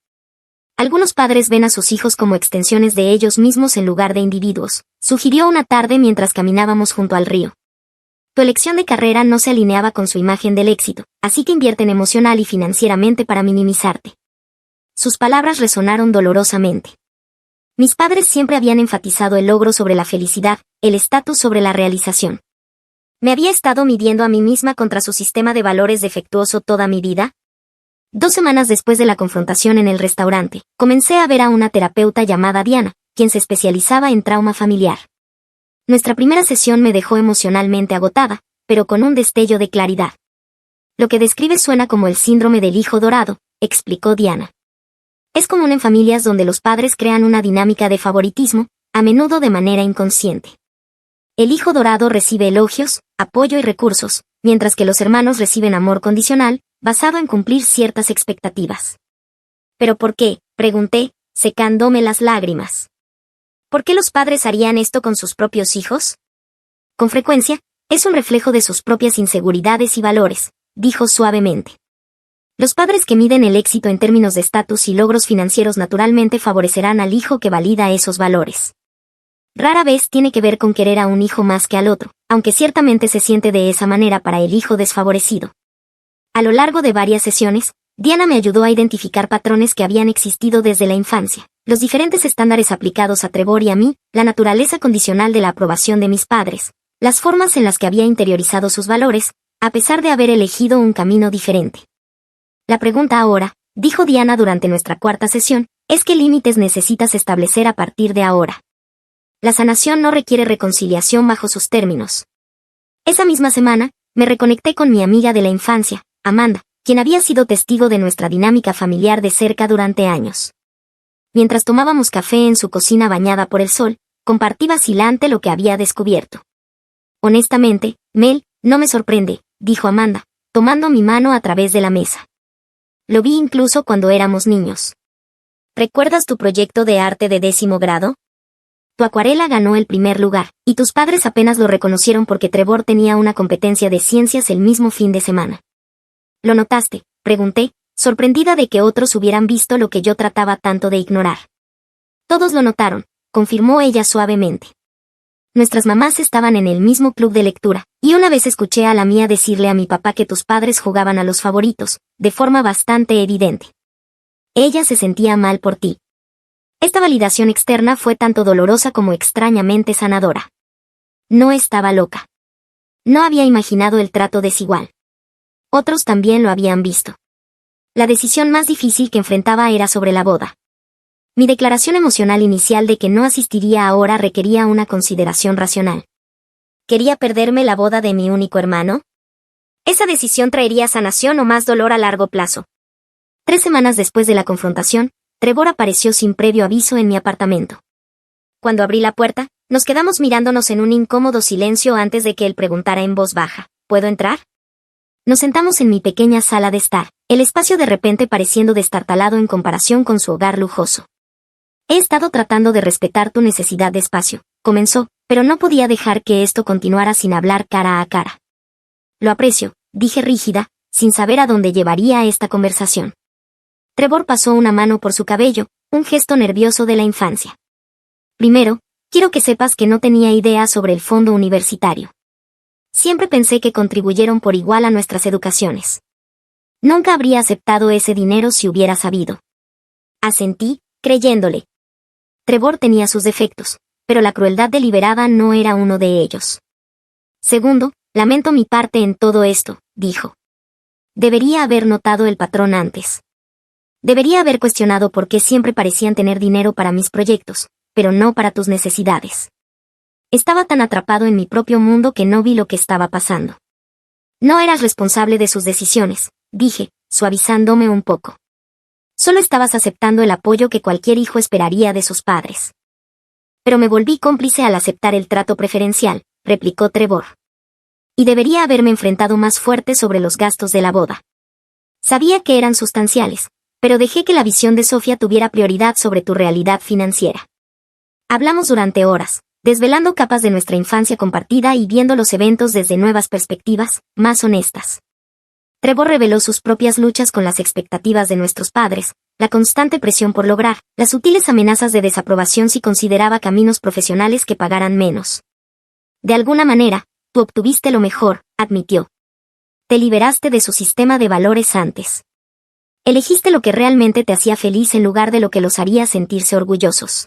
Algunos padres ven a sus hijos como extensiones de ellos mismos en lugar de individuos, sugirió una tarde mientras caminábamos junto al río. Tu elección de carrera no se alineaba con su imagen del éxito, así que invierten emocional y financieramente para minimizarte. Sus palabras resonaron dolorosamente. Mis padres siempre habían enfatizado el logro sobre la felicidad, el estatus sobre la realización. ¿Me había estado midiendo a mí misma contra su sistema de valores defectuoso toda mi vida? 2 semanas después de la confrontación en el restaurante, comencé a ver a una terapeuta llamada Diana, quien se especializaba en trauma familiar. Nuestra primera sesión me dejó emocionalmente agotada, pero con un destello de claridad. Lo que describe suena como el síndrome del hijo dorado, explicó Diana. Es común en familias donde los padres crean una dinámica de favoritismo, a menudo de manera inconsciente. El hijo dorado recibe elogios, apoyo y recursos, mientras que los hermanos reciben amor condicional, basado en cumplir ciertas expectativas. ¿Pero por qué?, pregunté, secándome las lágrimas. ¿Por qué los padres harían esto con sus propios hijos? Con frecuencia, es un reflejo de sus propias inseguridades y valores, dijo suavemente. Los padres que miden el éxito en términos de estatus y logros financieros naturalmente favorecerán al hijo que valida esos valores. Rara vez tiene que ver con querer a un hijo más que al otro, aunque ciertamente se siente de esa manera para el hijo desfavorecido. A lo largo de varias sesiones, Diana me ayudó a identificar patrones que habían existido desde la infancia, los diferentes estándares aplicados a Trevor y a mí, la naturaleza condicional de la aprobación de mis padres, las formas en las que había interiorizado sus valores, a pesar de haber elegido un camino diferente. La pregunta ahora, dijo Diana durante nuestra cuarta sesión, es qué límites necesitas establecer a partir de ahora. La sanación no requiere reconciliación bajo sus términos. Esa misma semana, me reconecté con mi amiga de la infancia, Amanda, quien había sido testigo de nuestra dinámica familiar de cerca durante años. Mientras tomábamos café en su cocina bañada por el sol, compartí vacilante lo que había descubierto. Honestamente, Mel, no me sorprende, dijo Amanda, tomando mi mano a través de la mesa. Lo vi incluso cuando éramos niños. ¿Recuerdas tu proyecto de arte de 10º grado? Tu acuarela ganó el primer lugar, y tus padres apenas lo reconocieron porque Trevor tenía una competencia de ciencias el mismo fin de semana. ¿Lo notaste?, pregunté, sorprendida de que otros hubieran visto lo que yo trataba tanto de ignorar. Todos lo notaron, confirmó ella suavemente. Nuestras mamás estaban en el mismo club de lectura, y una vez escuché a la mía decirle a mi papá que tus padres jugaban a los favoritos, de forma bastante evidente. Ella se sentía mal por ti. Esta validación externa fue tanto dolorosa como extrañamente sanadora. No estaba loca. No había imaginado el trato desigual. Otros también lo habían visto. La decisión más difícil que enfrentaba era sobre la boda. Mi declaración emocional inicial de que no asistiría ahora requería una consideración racional. ¿Quería perderme la boda de mi único hermano? Esa decisión traería sanación o más dolor a largo plazo. 3 semanas después de la confrontación, Trevor apareció sin previo aviso en mi apartamento. Cuando abrí la puerta, nos quedamos mirándonos en un incómodo silencio antes de que él preguntara en voz baja, ¿puedo entrar? Nos sentamos en mi pequeña sala de estar, el espacio de repente pareciendo destartalado en comparación con su hogar lujoso. He estado tratando de respetar tu necesidad de espacio, comenzó, pero no podía dejar que esto continuara sin hablar cara a cara. Lo aprecio, dije rígida, sin saber a dónde llevaría esta conversación. Trevor pasó una mano por su cabello, un gesto nervioso de la infancia. Primero, quiero que sepas que no tenía idea sobre el fondo universitario. Siempre pensé que contribuyeron por igual a nuestras educaciones. Nunca habría aceptado ese dinero si hubiera sabido. Asentí, creyéndole. Trevor tenía sus defectos, pero la crueldad deliberada no era uno de ellos. Segundo, lamento mi parte en todo esto, dijo. Debería haber notado el patrón antes. Debería haber cuestionado por qué siempre parecían tener dinero para mis proyectos, pero no para tus necesidades. Estaba tan atrapado en mi propio mundo que no vi lo que estaba pasando. No eras responsable de sus decisiones, dije, suavizándome un poco. Solo estabas aceptando el apoyo que cualquier hijo esperaría de sus padres. Pero me volví cómplice al aceptar el trato preferencial, replicó Trevor. Y debería haberme enfrentado más fuerte sobre los gastos de la boda. Sabía que eran sustanciales, pero dejé que la visión de Sofía tuviera prioridad sobre tu realidad financiera. Hablamos durante horas, desvelando capas de nuestra infancia compartida y viendo los eventos desde nuevas perspectivas, más honestas. Trevor reveló sus propias luchas con las expectativas de nuestros padres, la constante presión por lograr, las sutiles amenazas de desaprobación si consideraba caminos profesionales que pagaran menos. De alguna manera, tú obtuviste lo mejor, admitió. Te liberaste de su sistema de valores antes. Elegiste lo que realmente te hacía feliz en lugar de lo que los haría sentirse orgullosos.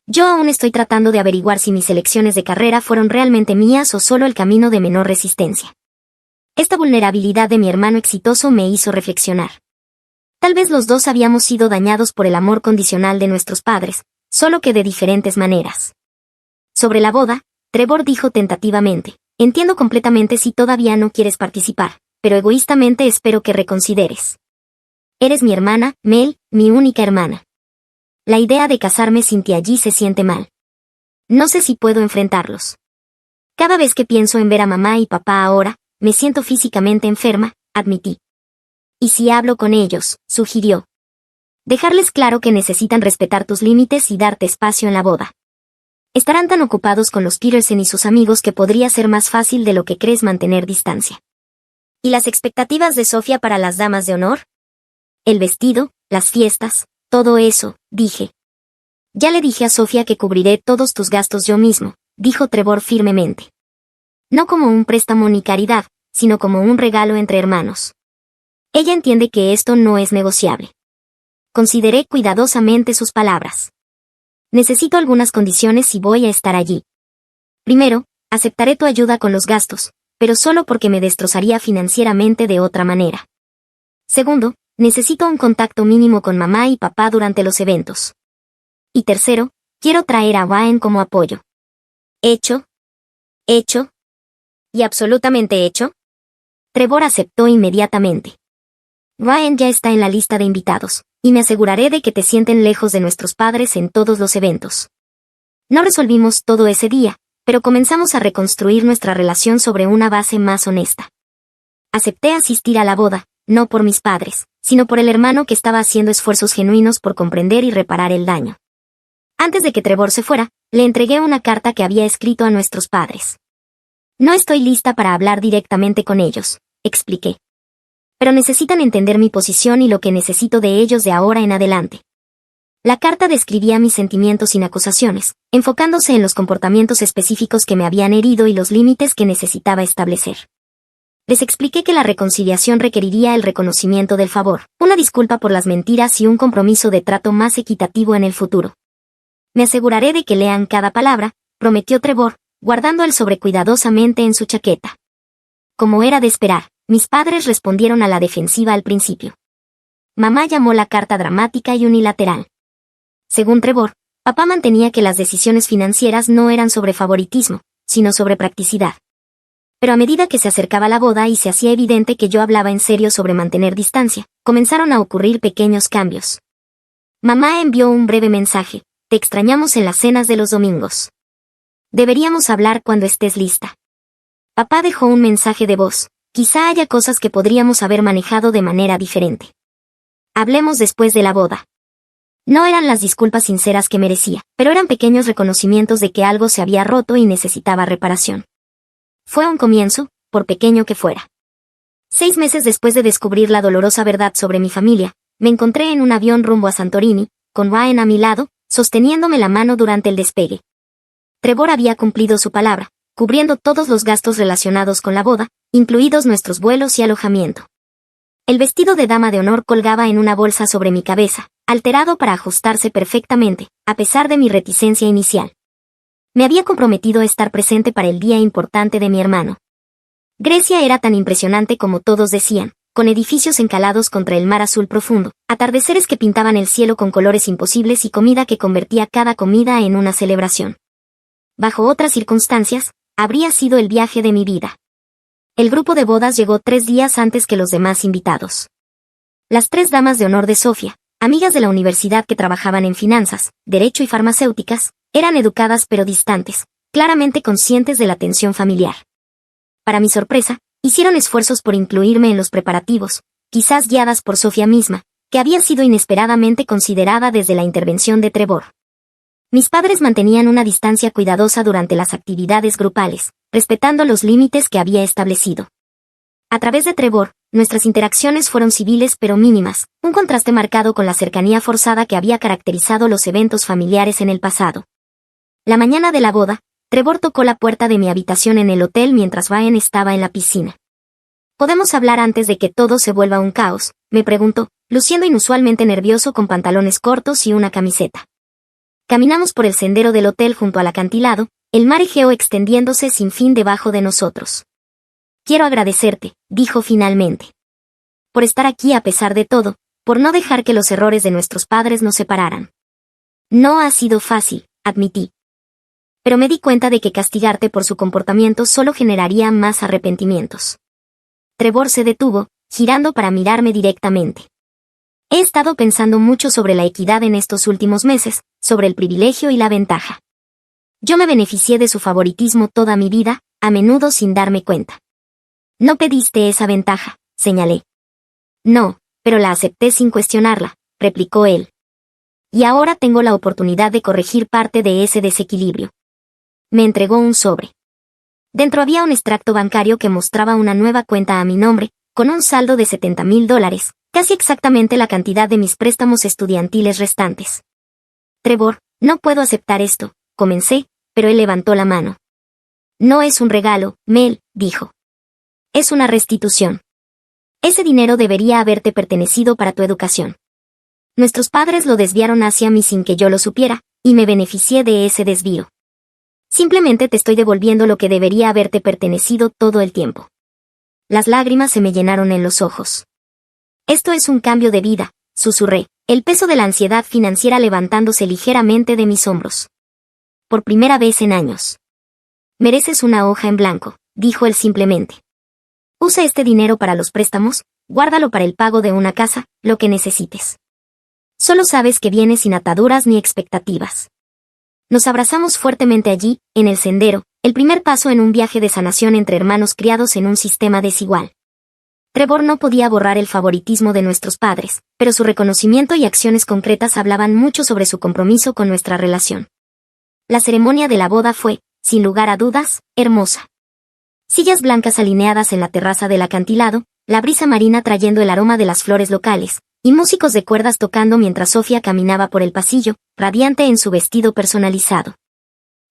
Yo aún estoy tratando de averiguar si mis elecciones de carrera fueron realmente mías o solo el camino de menor resistencia. Esta vulnerabilidad de mi hermano exitoso me hizo reflexionar. Tal vez los dos habíamos sido dañados por el amor condicional de nuestros padres, solo que de diferentes maneras. Sobre la boda, Trevor dijo tentativamente, entiendo completamente si todavía no quieres participar, pero egoístamente espero que reconsideres. Eres mi hermana, Mel, mi única hermana. La idea de casarme sin ti allí se siente mal. No sé si puedo enfrentarlos. Cada vez que pienso en ver a mamá y papá ahora, me siento físicamente enferma, admití. Y si hablo con ellos, sugirió. Dejarles claro que necesitan respetar tus límites y darte espacio en la boda. Estarán tan ocupados con los Peterson y sus amigos que podría ser más fácil de lo que crees mantener distancia. ¿Y las expectativas de Sofía para las damas de honor? El vestido, las fiestas, todo eso, dije. Ya le dije a Sofía que cubriré todos tus gastos yo mismo, dijo Trevor firmemente. No como un préstamo ni caridad, sino como un regalo entre hermanos. Ella entiende que esto no es negociable. Consideré cuidadosamente sus palabras. Necesito algunas condiciones si voy a estar allí. Primero, aceptaré tu ayuda con los gastos, pero solo porque me destrozaría financieramente de otra manera. Segundo, necesito un contacto mínimo con mamá y papá durante los eventos. Y tercero, quiero traer a Ryan como apoyo. ¿Hecho? ¿Hecho? ¿Y absolutamente hecho? Trevor aceptó inmediatamente. Ryan ya está en la lista de invitados, y me aseguraré de que te sienten lejos de nuestros padres en todos los eventos. No resolvimos todo ese día, pero comenzamos a reconstruir nuestra relación sobre una base más honesta. Acepté asistir a la boda, no por mis padres, sino por el hermano que estaba haciendo esfuerzos genuinos por comprender y reparar el daño. Antes de que Trevor se fuera, le entregué una carta que había escrito a nuestros padres. No estoy lista para hablar directamente con ellos, expliqué. Pero necesitan entender mi posición y lo que necesito de ellos de ahora en adelante. La carta describía mis sentimientos sin acusaciones, enfocándose en los comportamientos específicos que me habían herido y los límites que necesitaba establecer. Les expliqué que la reconciliación requeriría el reconocimiento del favor, una disculpa por las mentiras y un compromiso de trato más equitativo en el futuro. Me aseguraré de que lean cada palabra, prometió Trevor, guardando el sobre cuidadosamente en su chaqueta. Como era de esperar, Mis padres respondieron a la defensiva al principio. Mamá llamó la carta dramática y unilateral. Según Trevor, papá mantenía que las decisiones financieras no eran sobre favoritismo, sino sobre practicidad. Pero a medida que se acercaba la boda y se hacía evidente que yo hablaba en serio sobre mantener distancia, comenzaron a ocurrir pequeños cambios. Mamá envió un breve mensaje: te extrañamos en las cenas de los domingos. Deberíamos hablar cuando estés lista. Papá dejó un mensaje de voz: quizá haya cosas que podríamos haber manejado de manera diferente. Hablemos después de la boda. No eran las disculpas sinceras que merecía, pero eran pequeños reconocimientos de que algo se había roto y necesitaba reparación. Fue un comienzo, por pequeño que fuera. 6 meses después de descubrir la dolorosa verdad sobre mi familia, me encontré en un avión rumbo a Santorini, con Ryan a mi lado, sosteniéndome la mano durante el despegue. Trevor había cumplido su palabra, cubriendo todos los gastos relacionados con la boda, incluidos nuestros vuelos y alojamiento. El vestido de dama de honor colgaba en una bolsa sobre mi cabeza, alterado para ajustarse perfectamente, a pesar de mi reticencia inicial. Me había comprometido a estar presente para el día importante de mi hermano. Grecia era tan impresionante como todos decían, con edificios encalados contra el mar azul profundo, atardeceres que pintaban el cielo con colores imposibles y comida que convertía cada comida en una celebración. Bajo otras circunstancias, habría sido el viaje de mi vida. El grupo de bodas llegó 3 días antes que los demás invitados. Las 3 damas de honor de Sofía, amigas de la universidad que trabajaban en finanzas, derecho y farmacéuticas, eran educadas pero distantes, claramente conscientes de la tensión familiar. Para mi sorpresa, hicieron esfuerzos por incluirme en los preparativos, quizás guiadas por Sofía misma, que había sido inesperadamente considerada desde la intervención de Trevor. Mis padres mantenían una distancia cuidadosa durante las actividades grupales, respetando los límites que había establecido. A través de Trevor, nuestras interacciones fueron civiles pero mínimas, un contraste marcado con la cercanía forzada que había caracterizado los eventos familiares en el pasado. La mañana de la boda, Trevor tocó la puerta de mi habitación en el hotel mientras Ryan estaba en la piscina. «¿Podemos hablar antes de que todo se vuelva un caos?», me preguntó, luciendo inusualmente nervioso con pantalones cortos y una camiseta. Caminamos por el sendero del hotel junto al acantilado, el mar Egeo extendiéndose sin fin debajo de nosotros. «Quiero agradecerte», dijo finalmente. «Por estar aquí a pesar de todo, por no dejar que los errores de nuestros padres nos separaran». «No ha sido fácil», admití. «Pero me di cuenta de que castigarte por su comportamiento solo generaría más arrepentimientos». Trevor se detuvo, girando para mirarme directamente. «He estado pensando mucho sobre la equidad en estos últimos meses, sobre el privilegio y la ventaja. Yo me beneficié de su favoritismo toda mi vida, a menudo sin darme cuenta». «No pediste esa ventaja», señalé. «No, pero la acepté sin cuestionarla», replicó él. «Y ahora tengo la oportunidad de corregir parte de ese desequilibrio». Me entregó un sobre. Dentro había un extracto bancario que mostraba una nueva cuenta a mi nombre, con un saldo de $70,000, casi exactamente la cantidad de mis préstamos estudiantiles restantes. «Trevor, no puedo aceptar esto», comencé, pero él levantó la mano. «No es un regalo, Mel», dijo. «Es una restitución. Ese dinero debería haberte pertenecido para tu educación. Nuestros padres lo desviaron hacia mí sin que yo lo supiera, y me beneficié de ese desvío. Simplemente te estoy devolviendo lo que debería haberte pertenecido todo el tiempo». Las lágrimas se me llenaron en los ojos. «Esto es un cambio de vida», susurré, el peso de la ansiedad financiera levantándose ligeramente de mis hombros. «Por primera vez en años». «Mereces una hoja en blanco», dijo él simplemente. «Usa este dinero para los préstamos, guárdalo para el pago de una casa, lo que necesites. Solo sabes que viene sin ataduras ni expectativas». Nos abrazamos fuertemente allí, en el sendero, el primer paso en un viaje de sanación entre hermanos criados en un sistema desigual. Trevor no podía borrar el favoritismo de nuestros padres, pero su reconocimiento y acciones concretas hablaban mucho sobre su compromiso con nuestra relación. La ceremonia de la boda fue, sin lugar a dudas, hermosa. Sillas blancas alineadas en la terraza del acantilado, la brisa marina trayendo el aroma de las flores locales, y músicos de cuerdas tocando mientras Sofía caminaba por el pasillo, radiante en su vestido personalizado.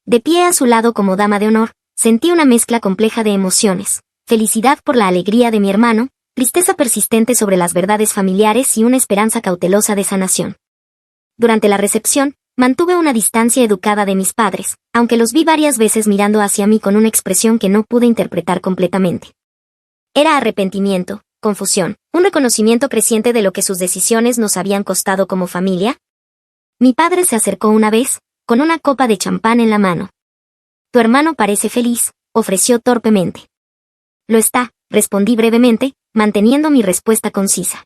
De pie a su lado como dama de honor, sentí una mezcla compleja de emociones: felicidad por la alegría de mi hermano, tristeza persistente sobre las verdades familiares y una esperanza cautelosa de sanación. Durante la recepción, mantuve una distancia educada de mis padres, aunque los vi varias veces mirando hacia mí con una expresión que no pude interpretar completamente. Era arrepentimiento, confusión, un reconocimiento creciente de lo que sus decisiones nos habían costado como familia. Mi padre se acercó una vez, con una copa de champán en la mano. Tu hermano parece feliz, ofreció torpemente. Lo está, respondí brevemente, manteniendo mi respuesta concisa.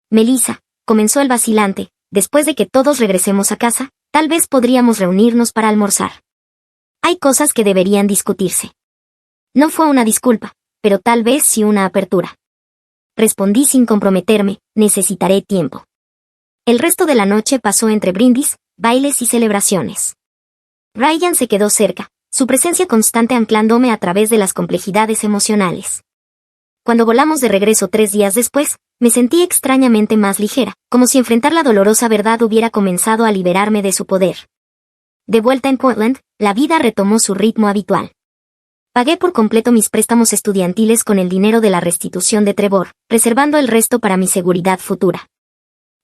Melissa, comenzó el vacilante, después de que todos regresemos a casa, tal vez podríamos reunirnos para almorzar. Hay cosas que deberían discutirse. No fue una disculpa, pero tal vez sí una apertura. Respondí sin comprometerme, necesitaré tiempo. El resto de la noche pasó entre brindis, bailes y celebraciones. Ryan se quedó cerca, su presencia constante anclándome a través de las complejidades emocionales. Cuando volamos de regreso 3 días después, me sentí extrañamente más ligera, como si enfrentar la dolorosa verdad hubiera comenzado a liberarme de su poder. De vuelta en Portland, la vida retomó su ritmo habitual. Pagué por completo mis préstamos estudiantiles con el dinero de la restitución de Trevor, reservando el resto para mi seguridad futura.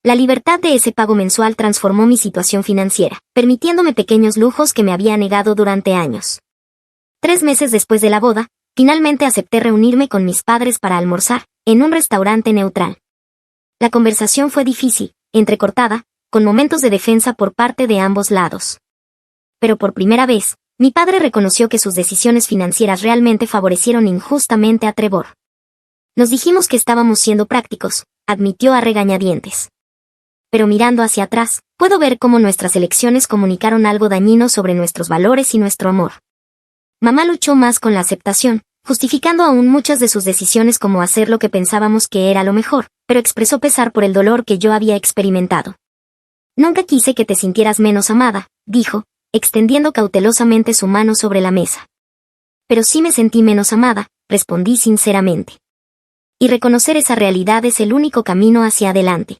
La libertad de ese pago mensual transformó mi situación financiera, permitiéndome pequeños lujos que me había negado durante años. 3 meses después de la boda, finalmente acepté reunirme con mis padres para almorzar, en un restaurante neutral. La conversación fue difícil, entrecortada, con momentos de defensa por parte de ambos lados. Pero por primera vez, mi padre reconoció que sus decisiones financieras realmente favorecieron injustamente a Trevor. Nos dijimos que estábamos siendo prácticos, admitió a regañadientes. Pero mirando hacia atrás, puedo ver cómo nuestras elecciones comunicaron algo dañino sobre nuestros valores y nuestro amor. Mamá luchó más con la aceptación, justificando aún muchas de sus decisiones como hacer lo que pensábamos que era lo mejor, pero expresó pesar por el dolor que yo había experimentado. Nunca quise que te sintieras menos amada, dijo, extendiendo cautelosamente su mano sobre la mesa. Pero sí me sentí menos amada, respondí sinceramente. Y reconocer esa realidad es el único camino hacia adelante.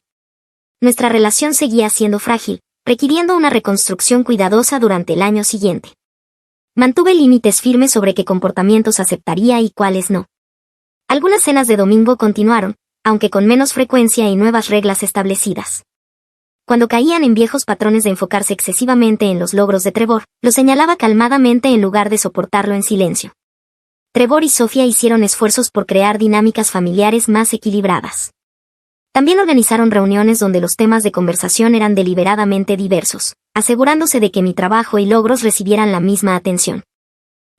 Nuestra relación seguía siendo frágil, requiriendo una reconstrucción cuidadosa durante el año siguiente. Mantuve límites firmes sobre qué comportamientos aceptaría y cuáles no. Algunas cenas de domingo continuaron, aunque con menos frecuencia y nuevas reglas establecidas. Cuando caían en viejos patrones de enfocarse excesivamente en los logros de Trevor, lo señalaba calmadamente en lugar de soportarlo en silencio. Trevor y Sofía hicieron esfuerzos por crear dinámicas familiares más equilibradas. También organizaron reuniones donde los temas de conversación eran deliberadamente diversos, asegurándose de que mi trabajo y logros recibieran la misma atención.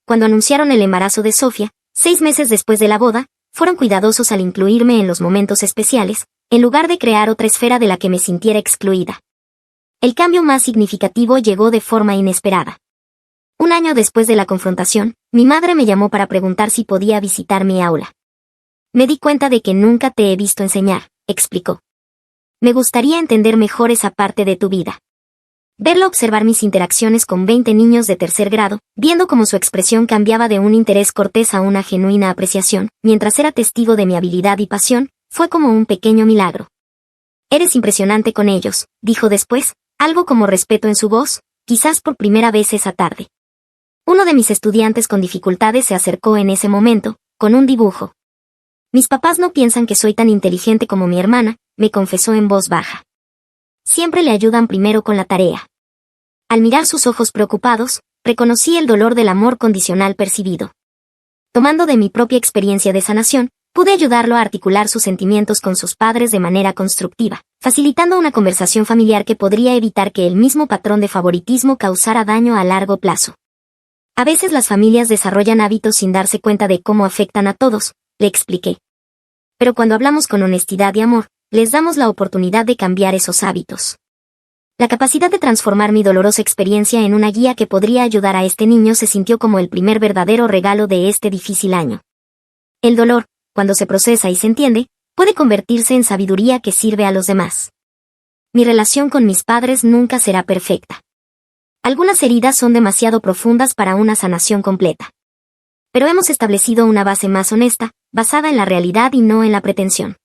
Cuando anunciaron el embarazo de Sofía, 6 meses después de la boda, fueron cuidadosos al incluirme en los momentos especiales, en lugar de crear otra esfera de la que me sintiera excluida. El cambio más significativo llegó de forma inesperada. 1 año después de la confrontación, mi madre me llamó para preguntar si podía visitar mi aula. Me di cuenta de que nunca te he visto enseñar, explicó. Me gustaría entender mejor esa parte de tu vida. Verlo observar mis interacciones con 20 niños de 3er grado, viendo cómo su expresión cambiaba de un interés cortés a una genuina apreciación, mientras era testigo de mi habilidad y pasión, fue como un pequeño milagro. Eres impresionante con ellos, dijo después, algo como respeto en su voz, quizás por primera vez esa tarde. Uno de mis estudiantes con dificultades se acercó en ese momento, con un dibujo. Mis papás no piensan que soy tan inteligente como mi hermana, me confesó en voz baja. Siempre le ayudan primero con la tarea. Al mirar sus ojos preocupados, reconocí el dolor del amor condicional percibido. Tomando de mi propia experiencia de sanación, pude ayudarlo a articular sus sentimientos con sus padres de manera constructiva, facilitando una conversación familiar que podría evitar que el mismo patrón de favoritismo causara daño a largo plazo. A veces las familias desarrollan hábitos sin darse cuenta de cómo afectan a todos, le expliqué. Pero cuando hablamos con honestidad y amor, les damos la oportunidad de cambiar esos hábitos. La capacidad de transformar mi dolorosa experiencia en una guía que podría ayudar a este niño se sintió como el primer verdadero regalo de este difícil año. El dolor, cuando se procesa y se entiende, puede convertirse en sabiduría que sirve a los demás. Mi relación con mis padres nunca será perfecta. Algunas heridas son demasiado profundas para una sanación completa. Pero hemos establecido una base más honesta, basada en la realidad y no en la pretensión.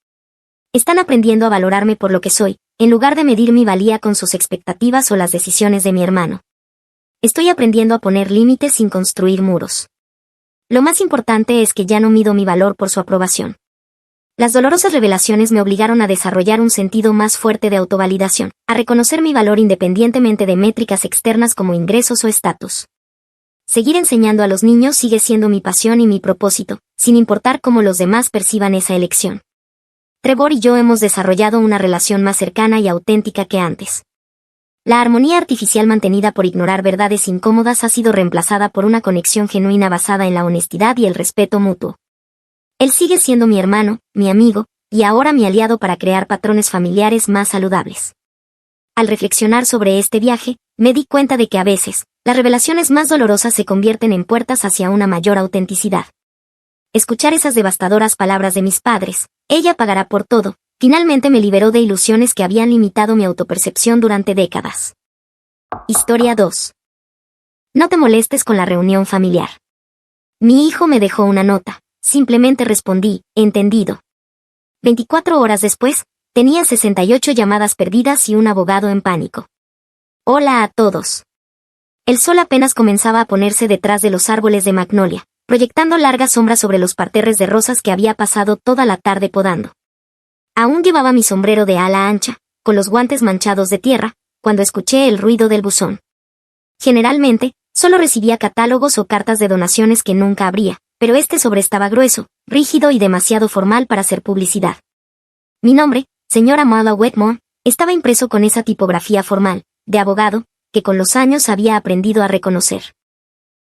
Están aprendiendo a valorarme por lo que soy, en lugar de medir mi valía con sus expectativas o las decisiones de mi hermano. Estoy aprendiendo a poner límites sin construir muros. Lo más importante es que ya no mido mi valor por su aprobación. Las dolorosas revelaciones me obligaron a desarrollar un sentido más fuerte de autovalidación, a reconocer mi valor independientemente de métricas externas como ingresos o estatus. Seguir enseñando a los niños sigue siendo mi pasión y mi propósito, sin importar cómo los demás perciban esa elección. Trevor y yo hemos desarrollado una relación más cercana y auténtica que antes. La armonía artificial mantenida por ignorar verdades incómodas ha sido reemplazada por una conexión genuina basada en la honestidad y el respeto mutuo. Él sigue siendo mi hermano, mi amigo, y ahora mi aliado para crear patrones familiares más saludables. Al reflexionar sobre este viaje, me di cuenta de que a veces, las revelaciones más dolorosas se convierten en puertas hacia una mayor autenticidad. Escuchar esas devastadoras palabras de mis padres, ella pagará por todo, finalmente me liberó de ilusiones que habían limitado mi autopercepción durante décadas. Historia 2. No te molestes con la reunión familiar. Mi hijo me dejó una nota, simplemente respondí, entendido. 24 horas después, tenía 68 llamadas perdidas y un abogado en pánico. Hola a todos. El sol apenas comenzaba a ponerse detrás de los árboles de magnolia, proyectando largas sombras sobre los parterres de rosas que había pasado toda la tarde podando. Aún llevaba mi sombrero de ala ancha, con los guantes manchados de tierra, cuando escuché el ruido del buzón. Generalmente, solo recibía catálogos o cartas de donaciones que nunca abría, pero este sobre estaba grueso, rígido y demasiado formal para hacer publicidad. Mi nombre, señora Marla Wetmore, estaba impreso con esa tipografía formal, de abogado, que con los años había aprendido a reconocer.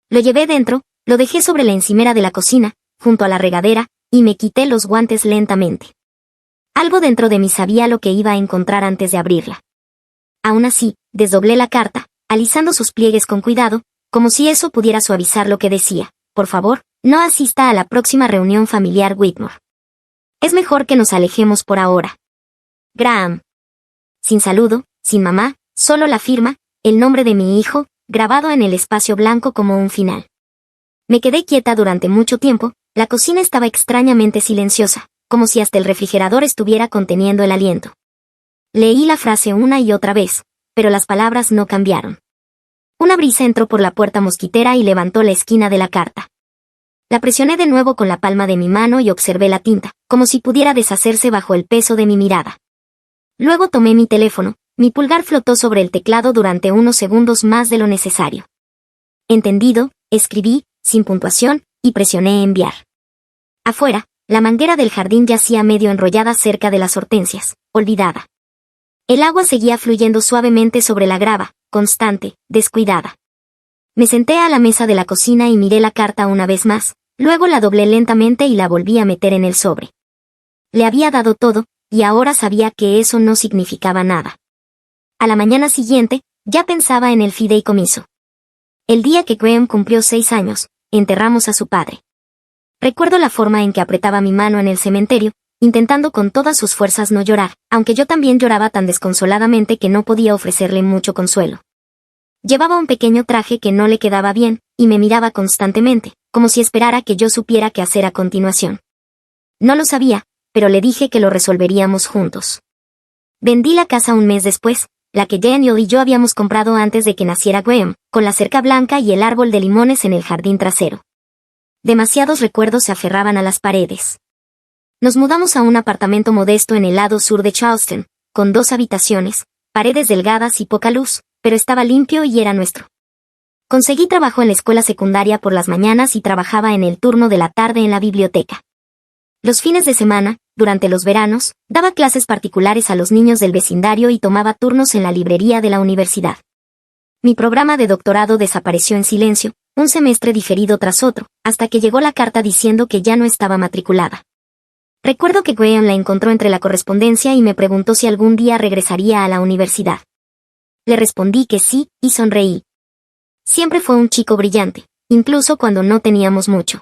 Lo llevé dentro, lo dejé sobre la encimera de la cocina, junto a la regadera, y me quité los guantes lentamente. Algo dentro de mí sabía lo que iba a encontrar antes de abrirla. Aún así, desdoblé la carta, alisando sus pliegues con cuidado, como si eso pudiera suavizar lo que decía. Por favor, no asista a la próxima reunión familiar Whitmore. Es mejor que nos alejemos por ahora. Graham. Sin saludo, sin mamá, solo la firma, el nombre de mi hijo, grabado en el espacio blanco como un final. Me quedé quieta durante mucho tiempo, la cocina estaba extrañamente silenciosa, como si hasta el refrigerador estuviera conteniendo el aliento. Leí la frase una y otra vez, pero las palabras no cambiaron. Una brisa entró por la puerta mosquitera y levantó la esquina de la carta. La presioné de nuevo con la palma de mi mano y observé la tinta, como si pudiera deshacerse bajo el peso de mi mirada. Luego tomé mi teléfono, mi pulgar flotó sobre el teclado durante unos segundos más de lo necesario. Entendido, escribí, sin puntuación, y presioné enviar. Afuera, la manguera del jardín yacía medio enrollada cerca de las hortensias, olvidada. El agua seguía fluyendo suavemente sobre la grava, constante, descuidada. Me senté a la mesa de la cocina y miré la carta una vez más, luego la doblé lentamente y la volví a meter en el sobre. Le había dado todo, y ahora sabía que eso no significaba nada. A la mañana siguiente, ya pensaba en el fideicomiso. El día que Graham cumplió 6 años, enterramos a su padre. Recuerdo la forma en que apretaba mi mano en el cementerio, intentando con todas sus fuerzas no llorar, aunque yo también lloraba tan desconsoladamente que no podía ofrecerle mucho consuelo. Llevaba un pequeño traje que no le quedaba bien, y me miraba constantemente, como si esperara que yo supiera qué hacer a continuación. No lo sabía, pero le dije que lo resolveríamos juntos. Vendí la casa un mes después, la que Daniel y yo habíamos comprado antes de que naciera Graham, con la cerca blanca y el árbol de limones en el jardín trasero. Demasiados recuerdos se aferraban a las paredes. Nos mudamos a un apartamento modesto en el lado sur de Charleston, con 2 habitaciones, paredes delgadas y poca luz, pero estaba limpio y era nuestro. Conseguí trabajo en la escuela secundaria por las mañanas y trabajaba en el turno de la tarde en la biblioteca. Los fines de semana, durante los veranos, daba clases particulares a los niños del vecindario y tomaba turnos en la librería de la universidad. Mi programa de doctorado desapareció en silencio, un semestre diferido tras otro, hasta que llegó la carta diciendo que ya no estaba matriculada. Recuerdo que Graham la encontró entre la correspondencia y me preguntó si algún día regresaría a la universidad. Le respondí que sí, y sonreí. Siempre fue un chico brillante, incluso cuando no teníamos mucho.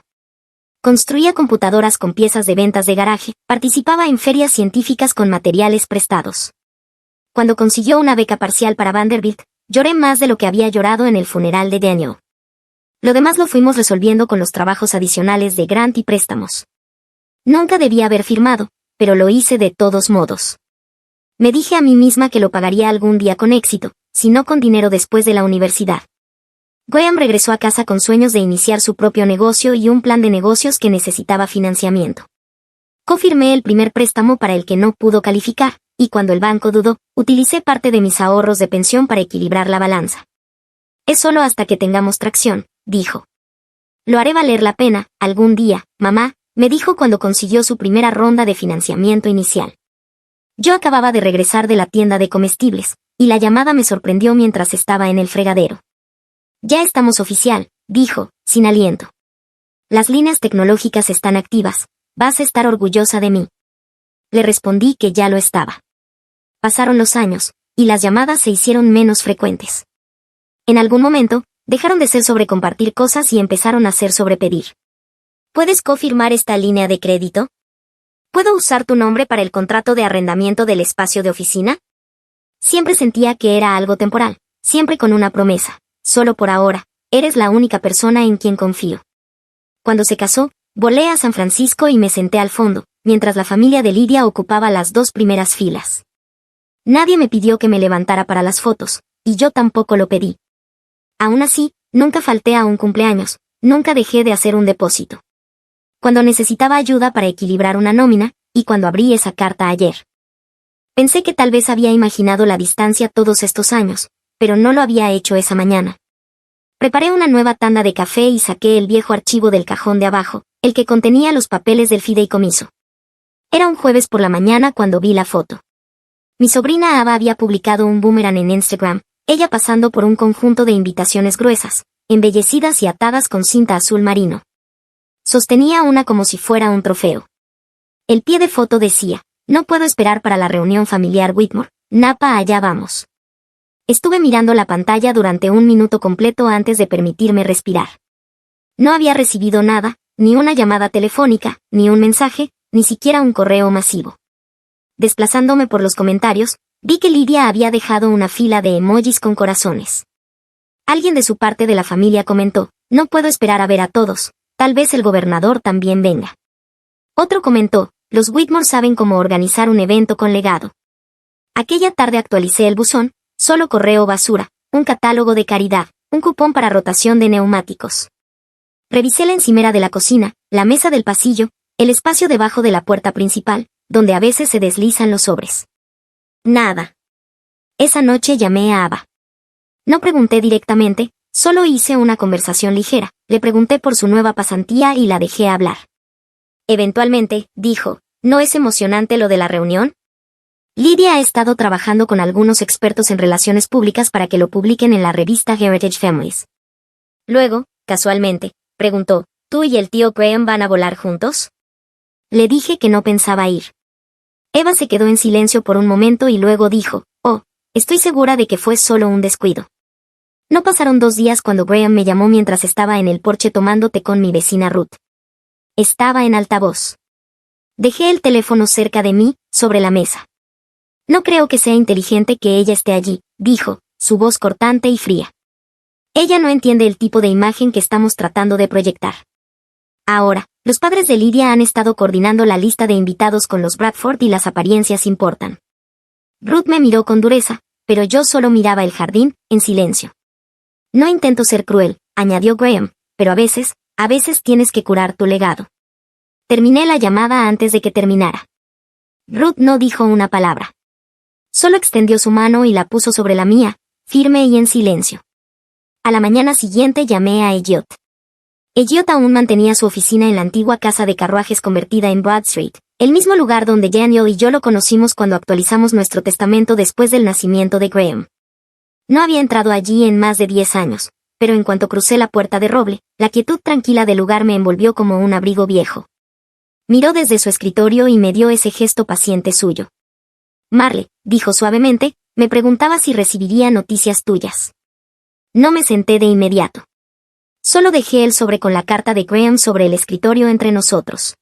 Construía computadoras con piezas de ventas de garaje, participaba en ferias científicas con materiales prestados. Cuando consiguió una beca parcial para Vanderbilt, lloré más de lo que había llorado en el funeral de Daniel. Lo demás lo fuimos resolviendo con los trabajos adicionales de grant y préstamos. Nunca debía haber firmado, pero lo hice de todos modos. Me dije a mí misma que lo pagaría algún día con éxito, si no con dinero después de la universidad. Graham regresó a casa con sueños de iniciar su propio negocio y un plan de negocios que necesitaba financiamiento. Confirmé el primer préstamo para el que no pudo calificar, y cuando el banco dudó, utilicé parte de mis ahorros de pensión para equilibrar la balanza. Es solo hasta que tengamos tracción, dijo. Lo haré valer la pena, algún día, mamá, me dijo cuando consiguió su primera ronda de financiamiento inicial. Yo acababa de regresar de la tienda de comestibles, y la llamada me sorprendió mientras estaba en el fregadero. Ya estamos oficial, dijo, sin aliento. Las líneas tecnológicas están activas, vas a estar orgullosa de mí. Le respondí que ya lo estaba. Pasaron los años, y las llamadas se hicieron menos frecuentes. En algún momento, dejaron de ser sobre compartir cosas y empezaron a ser sobre pedir. ¿Puedes confirmar esta línea de crédito? ¿Puedo usar tu nombre para el contrato de arrendamiento del espacio de oficina? Siempre sentía que era algo temporal, siempre con una promesa. Solo por ahora, eres la única persona en quien confío. Cuando se casó, volé a San Francisco y me senté al fondo, mientras la familia de Lidia ocupaba las 2 primeras filas. Nadie me pidió que me levantara para las fotos, y yo tampoco lo pedí. Aún así, nunca falté a un cumpleaños, nunca dejé de hacer un depósito. Cuando necesitaba ayuda para equilibrar una nómina, y cuando abrí esa carta ayer. Pensé que tal vez había imaginado la distancia todos estos años, pero no lo había hecho esa mañana. Preparé una nueva tanda de café y saqué el viejo archivo del cajón de abajo, el que contenía los papeles del fideicomiso. Era un jueves por la mañana cuando vi la foto. Mi sobrina Ava había publicado un boomerang en Instagram, ella pasando por un conjunto de invitaciones gruesas, embellecidas y atadas con cinta azul marino. Sostenía una como si fuera un trofeo. El pie de foto decía, no puedo esperar para la reunión familiar Whitmore, Napa, allá vamos. Estuve mirando la pantalla durante 1 minuto completo antes de permitirme respirar. No había recibido nada, ni una llamada telefónica, ni un mensaje, ni siquiera un correo masivo. Desplazándome por los comentarios, vi que Lidia había dejado una fila de emojis con corazones. Alguien de su parte de la familia comentó, no puedo esperar a ver a todos, tal vez el gobernador también venga. Otro comentó, los Whitmore saben cómo organizar un evento con legado. Aquella tarde actualicé el buzón, solo correo basura, un catálogo de caridad, un cupón para rotación de neumáticos. Revisé la encimera de la cocina, la mesa del pasillo, el espacio debajo de la puerta principal, donde a veces se deslizan los sobres. Nada. Esa noche llamé a Ava. No pregunté directamente, solo hice una conversación ligera, le pregunté por su nueva pasantía y la dejé hablar. Eventualmente, dijo, ¿no es emocionante lo de la reunión? Lidia ha estado trabajando con algunos expertos en relaciones públicas para que lo publiquen en la revista Heritage Families. Luego, casualmente, preguntó, ¿tú y el tío Graham van a volar juntos? Le dije que no pensaba ir. Eva se quedó en silencio por un momento y luego dijo, oh, estoy segura de que fue solo un descuido. No pasaron 2 días cuando Graham me llamó mientras estaba en el porche tomando té con mi vecina Ruth. Estaba en altavoz. Dejé el teléfono cerca de mí, sobre la mesa. No creo que sea inteligente que ella esté allí, dijo, su voz cortante y fría. Ella no entiende el tipo de imagen que estamos tratando de proyectar. Ahora, los padres de Lidia han estado coordinando la lista de invitados con los Bradford y las apariencias importan. Ruth me miró con dureza, pero yo solo miraba el jardín, en silencio. No intento ser cruel, añadió Graham, pero a veces tienes que curar tu legado. Terminé la llamada antes de que terminara. Ruth no dijo una palabra. Solo extendió su mano y la puso sobre la mía, firme y en silencio. A la mañana siguiente llamé a Elliot. Elliot aún mantenía su oficina en la antigua casa de carruajes convertida en Broad Street, el mismo lugar donde Daniel y yo lo conocimos cuando actualizamos nuestro testamento después del nacimiento de Graham. No había entrado allí en más de 10 años, pero en cuanto crucé la puerta de roble, la quietud tranquila del lugar me envolvió como un abrigo viejo. Miró desde su escritorio y me dio ese gesto paciente suyo. Marley, dijo suavemente, me preguntaba si recibiría noticias tuyas. No me senté de inmediato. Solo dejé el sobre con la carta de Graham sobre el escritorio entre nosotros.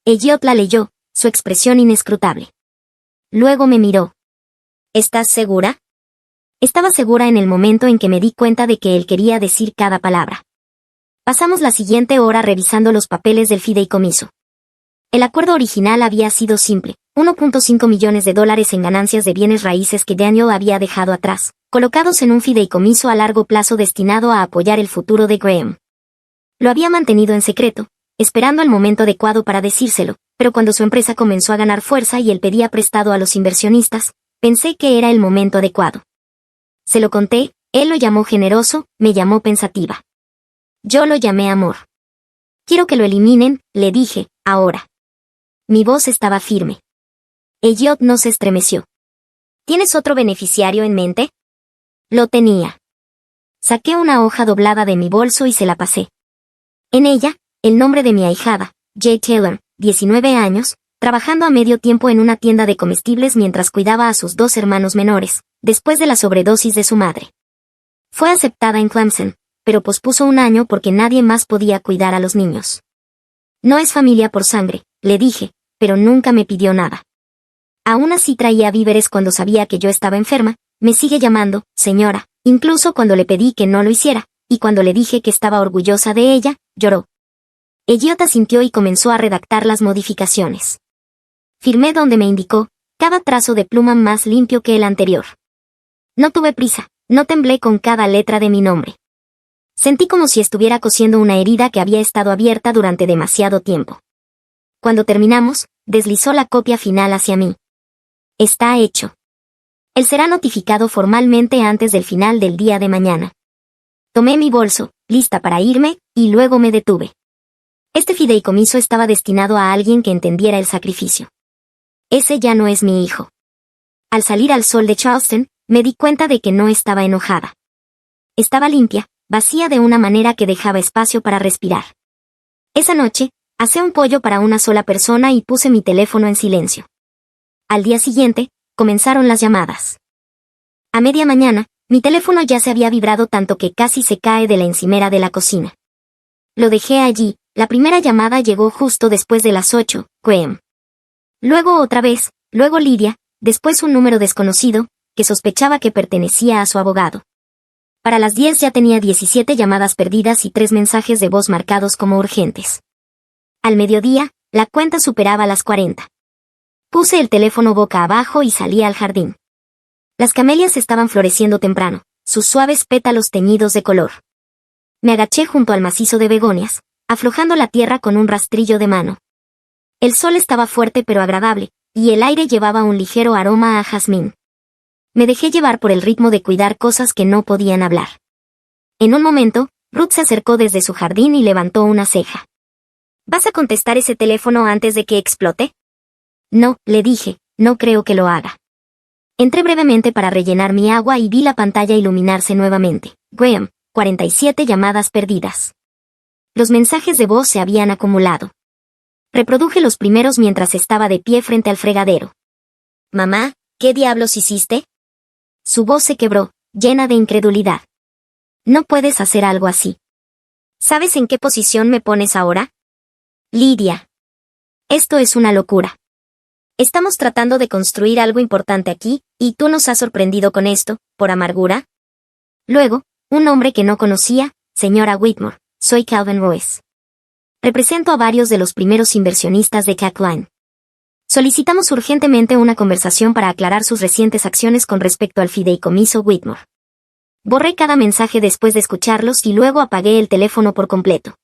Elliot la leyó, su expresión inescrutable. Luego me miró. ¿Estás segura? Estaba segura en el momento en que me di cuenta de que él quería decir cada palabra. Pasamos la siguiente hora revisando los papeles del fideicomiso. El acuerdo original había sido simple, $1.5 millones en ganancias de bienes raíces que Daniel había dejado atrás, colocados en un fideicomiso a largo plazo destinado a apoyar el futuro de Graham. Lo había mantenido en secreto, esperando el momento adecuado para decírselo, pero cuando su empresa comenzó a ganar fuerza y él pedía prestado a los inversionistas, pensé que era el momento adecuado. Se lo conté, él lo llamó generoso, me llamó pensativa. Yo lo llamé amor. Quiero que lo eliminen, le dije, Ahora. Mi voz estaba firme. Elliot no se estremeció. ¿Tienes otro beneficiario en mente? Lo tenía. Saqué una hoja doblada de mi bolso y se la pasé. En ella, el nombre de mi ahijada, Jay Taylor, 19 años, trabajando a medio tiempo en una tienda de comestibles mientras cuidaba a sus 2 hermanos menores, después de la sobredosis de su madre. Fue aceptada en Clemson, pero pospuso un año porque nadie más podía cuidar a los niños. No es familia por sangre, le dije, pero nunca me pidió nada. Aún así traía víveres cuando sabía que yo estaba enferma, me sigue llamando, señora, incluso cuando le pedí que no lo hiciera, y cuando le dije que estaba orgullosa de ella, lloró. Elliot asintió y comenzó a redactar las modificaciones. Firmé donde me indicó, cada trazo de pluma más limpio que el anterior. No tuve prisa, no temblé con cada letra de mi nombre. Sentí como si estuviera cosiendo una herida que había estado abierta durante demasiado tiempo. Cuando terminamos, deslizó la copia final hacia mí. Está hecho. Él será notificado formalmente antes del final del día de mañana. Tomé mi bolso, lista para irme, y luego me detuve. Este fideicomiso estaba destinado a alguien que entendiera el sacrificio. Ese ya no es mi hijo. Al salir al sol de Charleston, me di cuenta de que no estaba enojada. Estaba limpia, vacía de una manera que dejaba espacio para respirar. Esa noche, asé un pollo para una sola persona y puse mi teléfono en silencio. Al día siguiente, comenzaron las llamadas. A media mañana, mi teléfono ya se había vibrado tanto que casi se cae de la encimera de la cocina. Lo dejé allí, la primera llamada llegó justo después de las 8, Graham. Luego otra vez, luego Lidia, después un número desconocido, que sospechaba que pertenecía a su abogado. Para las 10 ya tenía 17 llamadas perdidas y 3 mensajes de voz marcados como urgentes. Al mediodía, la cuenta superaba las 40. Puse el teléfono boca abajo y salí al jardín. Las camelias estaban floreciendo temprano, sus suaves pétalos teñidos de color. Me agaché junto al macizo de begonias, aflojando la tierra con un rastrillo de mano. El sol estaba fuerte pero agradable, y el aire llevaba un ligero aroma a jazmín. Me dejé llevar por el ritmo de cuidar cosas que no podían hablar. En un momento, Ruth se acercó desde su jardín y levantó una ceja. ¿Vas a contestar ese teléfono antes de que explote? No, le dije, no creo que lo haga. Entré brevemente para rellenar mi agua y vi la pantalla iluminarse nuevamente. Graham, 47 llamadas perdidas. Los mensajes de voz se habían acumulado. Reproduje los primeros mientras estaba de pie frente al fregadero. Mamá, ¿qué diablos hiciste? Su voz se quebró, llena de incredulidad. No puedes hacer algo así. ¿Sabes en qué posición me pones ahora? Lidia. Esto es una locura. Estamos tratando de construir algo importante aquí, y tú nos has sorprendido con esto, por amargura. Luego, un hombre que no conocía, señora Whitmore, soy Calvin Royce. Represento a varios de los primeros inversionistas de Cackline. Solicitamos urgentemente una conversación para aclarar sus recientes acciones con respecto al fideicomiso Whitmore. Borré cada mensaje después de escucharlos y luego apagué el teléfono por completo.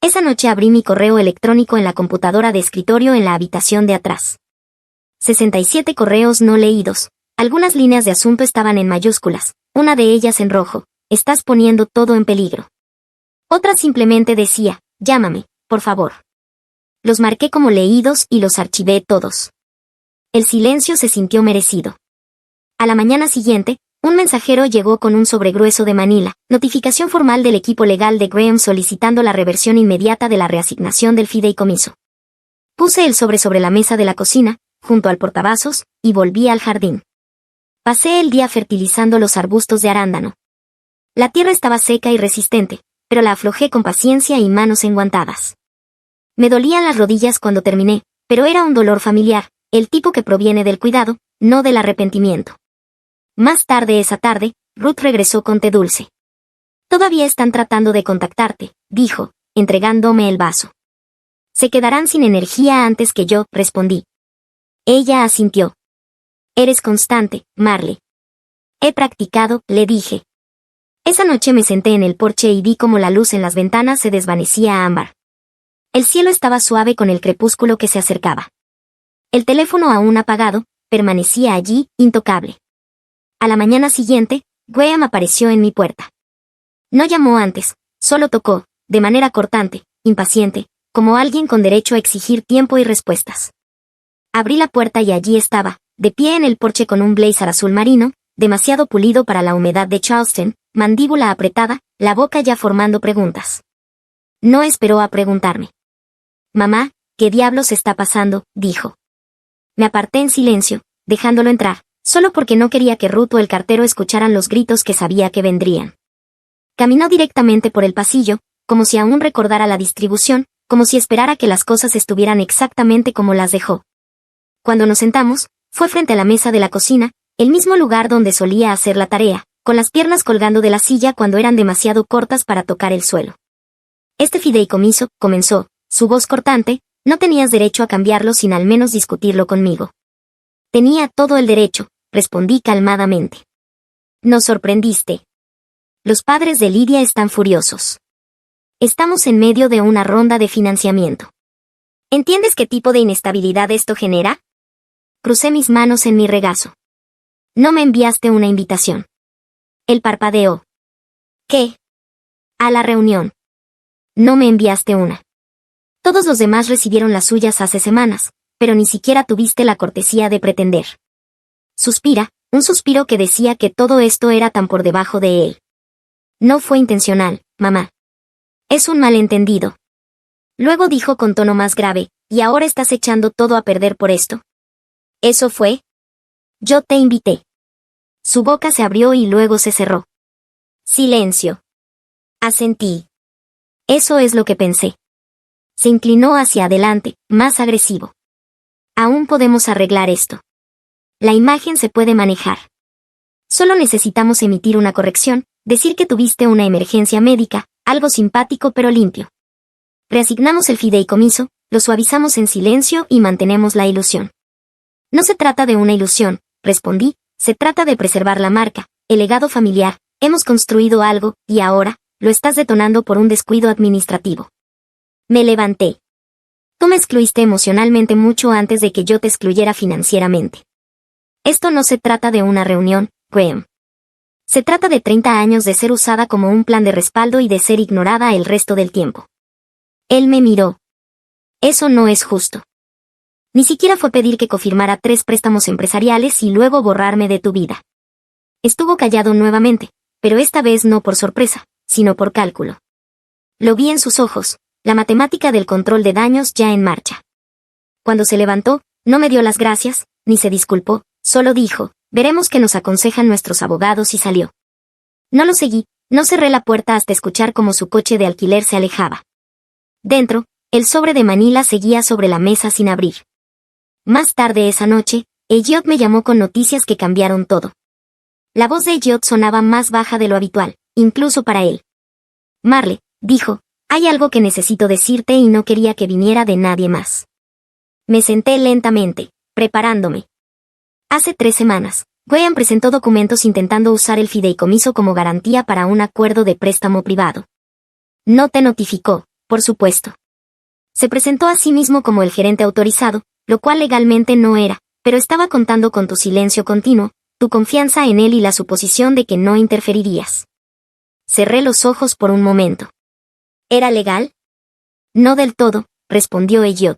Esa noche abrí mi correo electrónico en la computadora de escritorio en la habitación de atrás. 67 correos no leídos. Algunas líneas de asunto estaban en mayúsculas, una de ellas en rojo. Estás poniendo todo en peligro. Otra simplemente decía, llámame, por favor. Los marqué como leídos y los archivé todos. El silencio se sintió merecido. A la mañana siguiente, un mensajero llegó con un sobregrueso de Manila, notificación formal del equipo legal de Graham solicitando la reversión inmediata de la reasignación del fideicomiso. Puse el sobre la mesa de la cocina, junto al portavasos, y volví al jardín. Pasé el día fertilizando los arbustos de arándano. La tierra estaba seca y resistente, pero la aflojé con paciencia y manos enguantadas. Me dolían las rodillas cuando terminé, pero era un dolor familiar, el tipo que proviene del cuidado, no del arrepentimiento. Más tarde esa tarde, Ruth regresó con té dulce. Todavía están tratando de contactarte, dijo, entregándome el vaso. Se quedarán sin energía antes que yo, respondí. Ella asintió. Eres constante, Marley. He practicado, le dije. Esa noche me senté en el porche y vi cómo la luz en las ventanas se desvanecía a ámbar. El cielo estaba suave con el crepúsculo que se acercaba. El teléfono aún apagado, permanecía allí, intocable. A la mañana siguiente, Graham apareció en mi puerta. No llamó antes, solo tocó, de manera cortante, impaciente, como alguien con derecho a exigir tiempo y respuestas. Abrí la puerta y allí estaba, de pie en el porche con un blazer azul marino, demasiado pulido para la humedad de Charleston, mandíbula apretada, la boca ya formando preguntas. No esperó a preguntarme. «Mamá, ¿qué diablos está pasando?», dijo. Me aparté en silencio, dejándolo entrar, solo porque no quería que Ruth o el cartero escucharan los gritos que sabía que vendrían. Caminó directamente por el pasillo, como si aún recordara la distribución, como si esperara que las cosas estuvieran exactamente como las dejó. Cuando nos sentamos, fue frente a la mesa de la cocina, el mismo lugar donde solía hacer la tarea, con las piernas colgando de la silla cuando eran demasiado cortas para tocar el suelo. «Este fideicomiso», comenzó, su voz cortante, «no tenías derecho a cambiarlo sin al menos discutirlo conmigo». «Tenía todo el derecho», respondí calmadamente. «Nos sorprendiste. Los padres de Lidia están furiosos. Estamos en medio de una ronda de financiamiento. ¿Entiendes qué tipo de inestabilidad esto genera?». Crucé mis manos en mi regazo. «No me enviaste una invitación». Él parpadeó. «¿Qué?». «A la reunión. No me enviaste una. Todos los demás recibieron las suyas hace semanas, pero ni siquiera tuviste la cortesía de pretender». Suspira, un suspiro que decía que todo esto era tan por debajo de él. «No fue intencional, mamá. Es un malentendido». Luego dijo con tono más grave, «¿Y ahora estás echando todo a perder por esto?». «¿Eso fue?». «Yo te invité». Su boca se abrió y luego se cerró. Silencio. Asentí. «Eso es lo que pensé». Se inclinó hacia adelante, más agresivo. «Aún podemos arreglar esto. La imagen se puede manejar. Solo necesitamos emitir una corrección, decir que tuviste una emergencia médica, algo simpático pero limpio. Reasignamos el fideicomiso, lo suavizamos en silencio y mantenemos la ilusión». «No se trata de una ilusión», respondí, «se trata de preservar la marca, el legado familiar. Hemos construido algo, y ahora, lo estás detonando por un descuido administrativo». Me levanté. «Tú me excluiste emocionalmente mucho antes de que yo te excluyera financieramente. Esto no se trata de una reunión, Graham. Se trata de 30 años de ser usada como un plan de respaldo y de ser ignorada el resto del tiempo». Él me miró. «Eso no es justo. Ni siquiera fue pedir que confirmara 3 préstamos empresariales y luego borrarme de tu vida». Estuvo callado nuevamente, pero esta vez no por sorpresa, sino por cálculo. Lo vi en sus ojos, la matemática del control de daños ya en marcha. Cuando se levantó, no me dio las gracias, ni se disculpó, solo dijo, «Veremos qué nos aconsejan nuestros abogados», y salió. No lo seguí, no cerré la puerta hasta escuchar cómo su coche de alquiler se alejaba. Dentro, el sobre de Manila seguía sobre la mesa sin abrir. Más tarde esa noche, Elliot me llamó con noticias que cambiaron todo. La voz de Elliot sonaba más baja de lo habitual, incluso para él. «Marle», dijo, «hay algo que necesito decirte y no quería que viniera de nadie más». Me senté lentamente, preparándome. Hace 3 semanas, Graham presentó documentos intentando usar el fideicomiso como garantía para un acuerdo de préstamo privado. No te notificó, por supuesto. Se presentó a sí mismo como el gerente autorizado, lo cual legalmente no era, pero estaba contando con tu silencio continuo, tu confianza en él y la suposición de que no interferirías. Cerré los ojos por un momento. ¿Era legal? No del todo, respondió Elliot.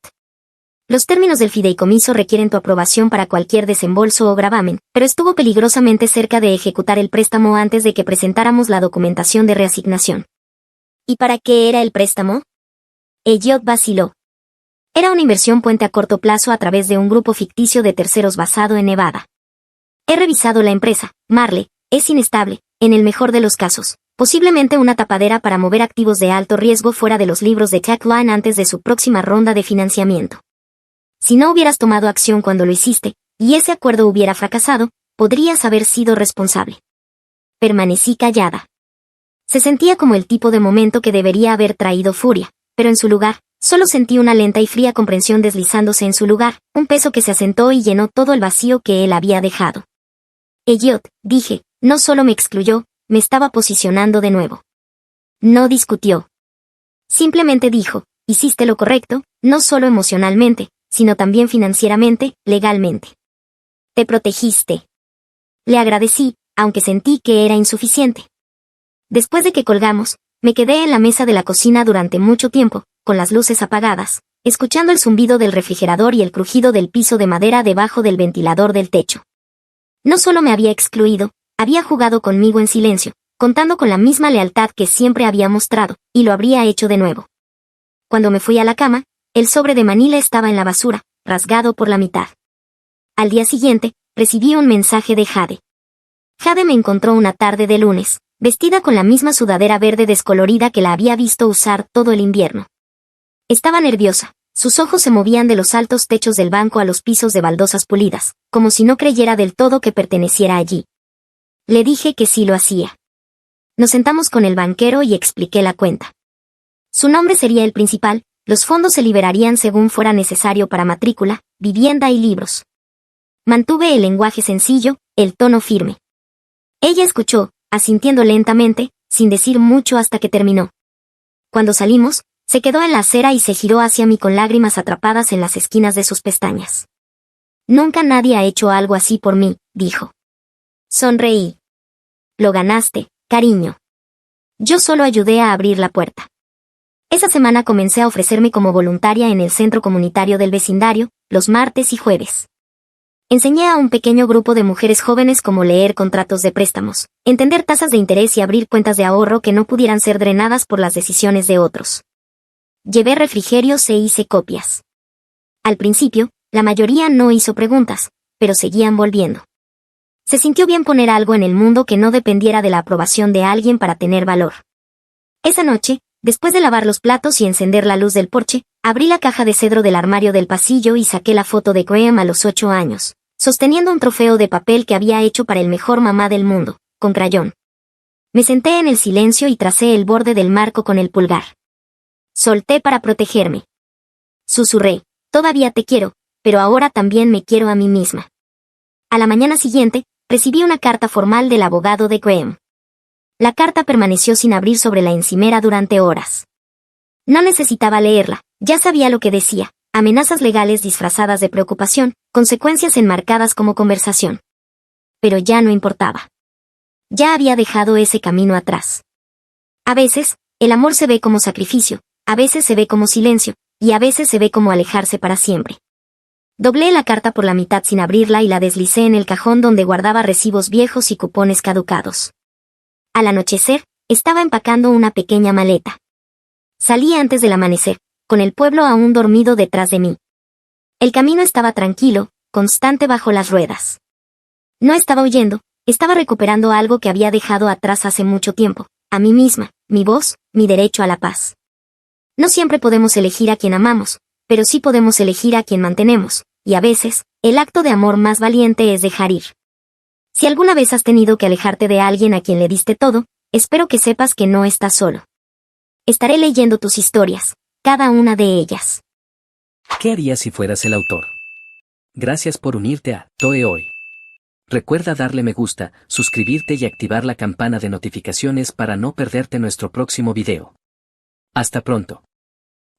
Los términos del fideicomiso requieren tu aprobación para cualquier desembolso o gravamen, pero estuvo peligrosamente cerca de ejecutar el préstamo antes de que presentáramos la documentación de reasignación. ¿Y para qué era el préstamo? Elliot vaciló. Era una inversión puente a corto plazo a través de un grupo ficticio de terceros basado en Nevada. He revisado la empresa, Marle, es inestable, en el mejor de los casos, posiblemente una tapadera para mover activos de alto riesgo fuera de los libros de Techline antes de su próxima ronda de financiamiento. Si no hubieras tomado acción cuando lo hiciste, y ese acuerdo hubiera fracasado, podrías haber sido responsable. Permanecí callada. Se sentía como el tipo de momento que debería haber traído furia, pero en su lugar, solo sentí una lenta y fría comprensión deslizándose en su lugar, un peso que se asentó y llenó todo el vacío que él había dejado. Elliot, dije, no solo me excluyó, me estaba posicionando de nuevo. No discutió. Simplemente dijo, hiciste lo correcto, no solo emocionalmente, sino también financieramente, legalmente. Te protegiste. Le agradecí, aunque sentí que era insuficiente. Después de que colgamos, me quedé en la mesa de la cocina durante mucho tiempo, con las luces apagadas, escuchando el zumbido del refrigerador y el crujido del piso de madera debajo del ventilador del techo. No solo me había excluido, había jugado conmigo en silencio, contando con la misma lealtad que siempre había mostrado, y lo habría hecho de nuevo. Cuando me fui a la cama, el sobre de Manila estaba en la basura, rasgado por la mitad. Al día siguiente, recibí un mensaje de Jade. Jade me encontró una tarde de lunes, vestida con la misma sudadera verde descolorida que la había visto usar todo el invierno. Estaba nerviosa, sus ojos se movían de los altos techos del banco a los pisos de baldosas pulidas, como si no creyera del todo que perteneciera allí. Le dije que sí lo hacía. Nos sentamos con el banquero y expliqué la cuenta. Su nombre sería el principal, los fondos se liberarían según fuera necesario para matrícula, vivienda y libros. Mantuve el lenguaje sencillo, el tono firme. Ella escuchó, asintiendo lentamente, sin decir mucho hasta que terminó. Cuando salimos, se quedó en la acera y se giró hacia mí con lágrimas atrapadas en las esquinas de sus pestañas. Nunca nadie ha hecho algo así por mí, dijo. Sonreí. Lo ganaste, cariño. Yo solo ayudé a abrir la puerta. Esa semana comencé a ofrecerme como voluntaria en el centro comunitario del vecindario, los martes y jueves. Enseñé a un pequeño grupo de mujeres jóvenes cómo leer contratos de préstamos, entender tasas de interés y abrir cuentas de ahorro que no pudieran ser drenadas por las decisiones de otros. Llevé refrigerios e hice copias. Al principio, la mayoría no hizo preguntas, pero seguían volviendo. Se sintió bien poner algo en el mundo que no dependiera de la aprobación de alguien para tener valor. Esa noche, después de lavar los platos y encender la luz del porche, abrí la caja de cedro del armario del pasillo y saqué la foto de Graham a los 8 años, sosteniendo un trofeo de papel que había hecho para el mejor mamá del mundo, con crayón. Me senté en el silencio y tracé el borde del marco con el pulgar. Solté para protegerme. Susurré, todavía te quiero, pero ahora también me quiero a mí misma. A la mañana siguiente, recibí una carta formal del abogado de Graham. La carta permaneció sin abrir sobre la encimera durante horas. No necesitaba leerla, ya sabía lo que decía, amenazas legales disfrazadas de preocupación, consecuencias enmarcadas como conversación. Pero ya no importaba. Ya había dejado ese camino atrás. A veces, el amor se ve como sacrificio, a veces se ve como silencio, y a veces se ve como alejarse para siempre. Doblé la carta por la mitad sin abrirla y la deslicé en el cajón donde guardaba recibos viejos y cupones caducados. Al anochecer, estaba empacando una pequeña maleta. Salí antes del amanecer, con el pueblo aún dormido detrás de mí. El camino estaba tranquilo, constante bajo las ruedas. No estaba huyendo, estaba recuperando algo que había dejado atrás hace mucho tiempo, a mí misma, mi voz, mi derecho a la paz. No siempre podemos elegir a quien amamos, pero sí podemos elegir a quien mantenemos, y a veces, el acto de amor más valiente es dejar ir. Si alguna vez has tenido que alejarte de alguien a quien le diste todo, espero que sepas que no estás solo. Estaré leyendo tus historias, cada una de ellas. ¿Qué harías si fueras el autor? Gracias por unirte a Toe Hoy. Recuerda darle me gusta, suscribirte y activar la campana de notificaciones para no perderte nuestro próximo video. Hasta pronto.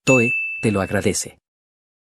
Toe, te lo agradece.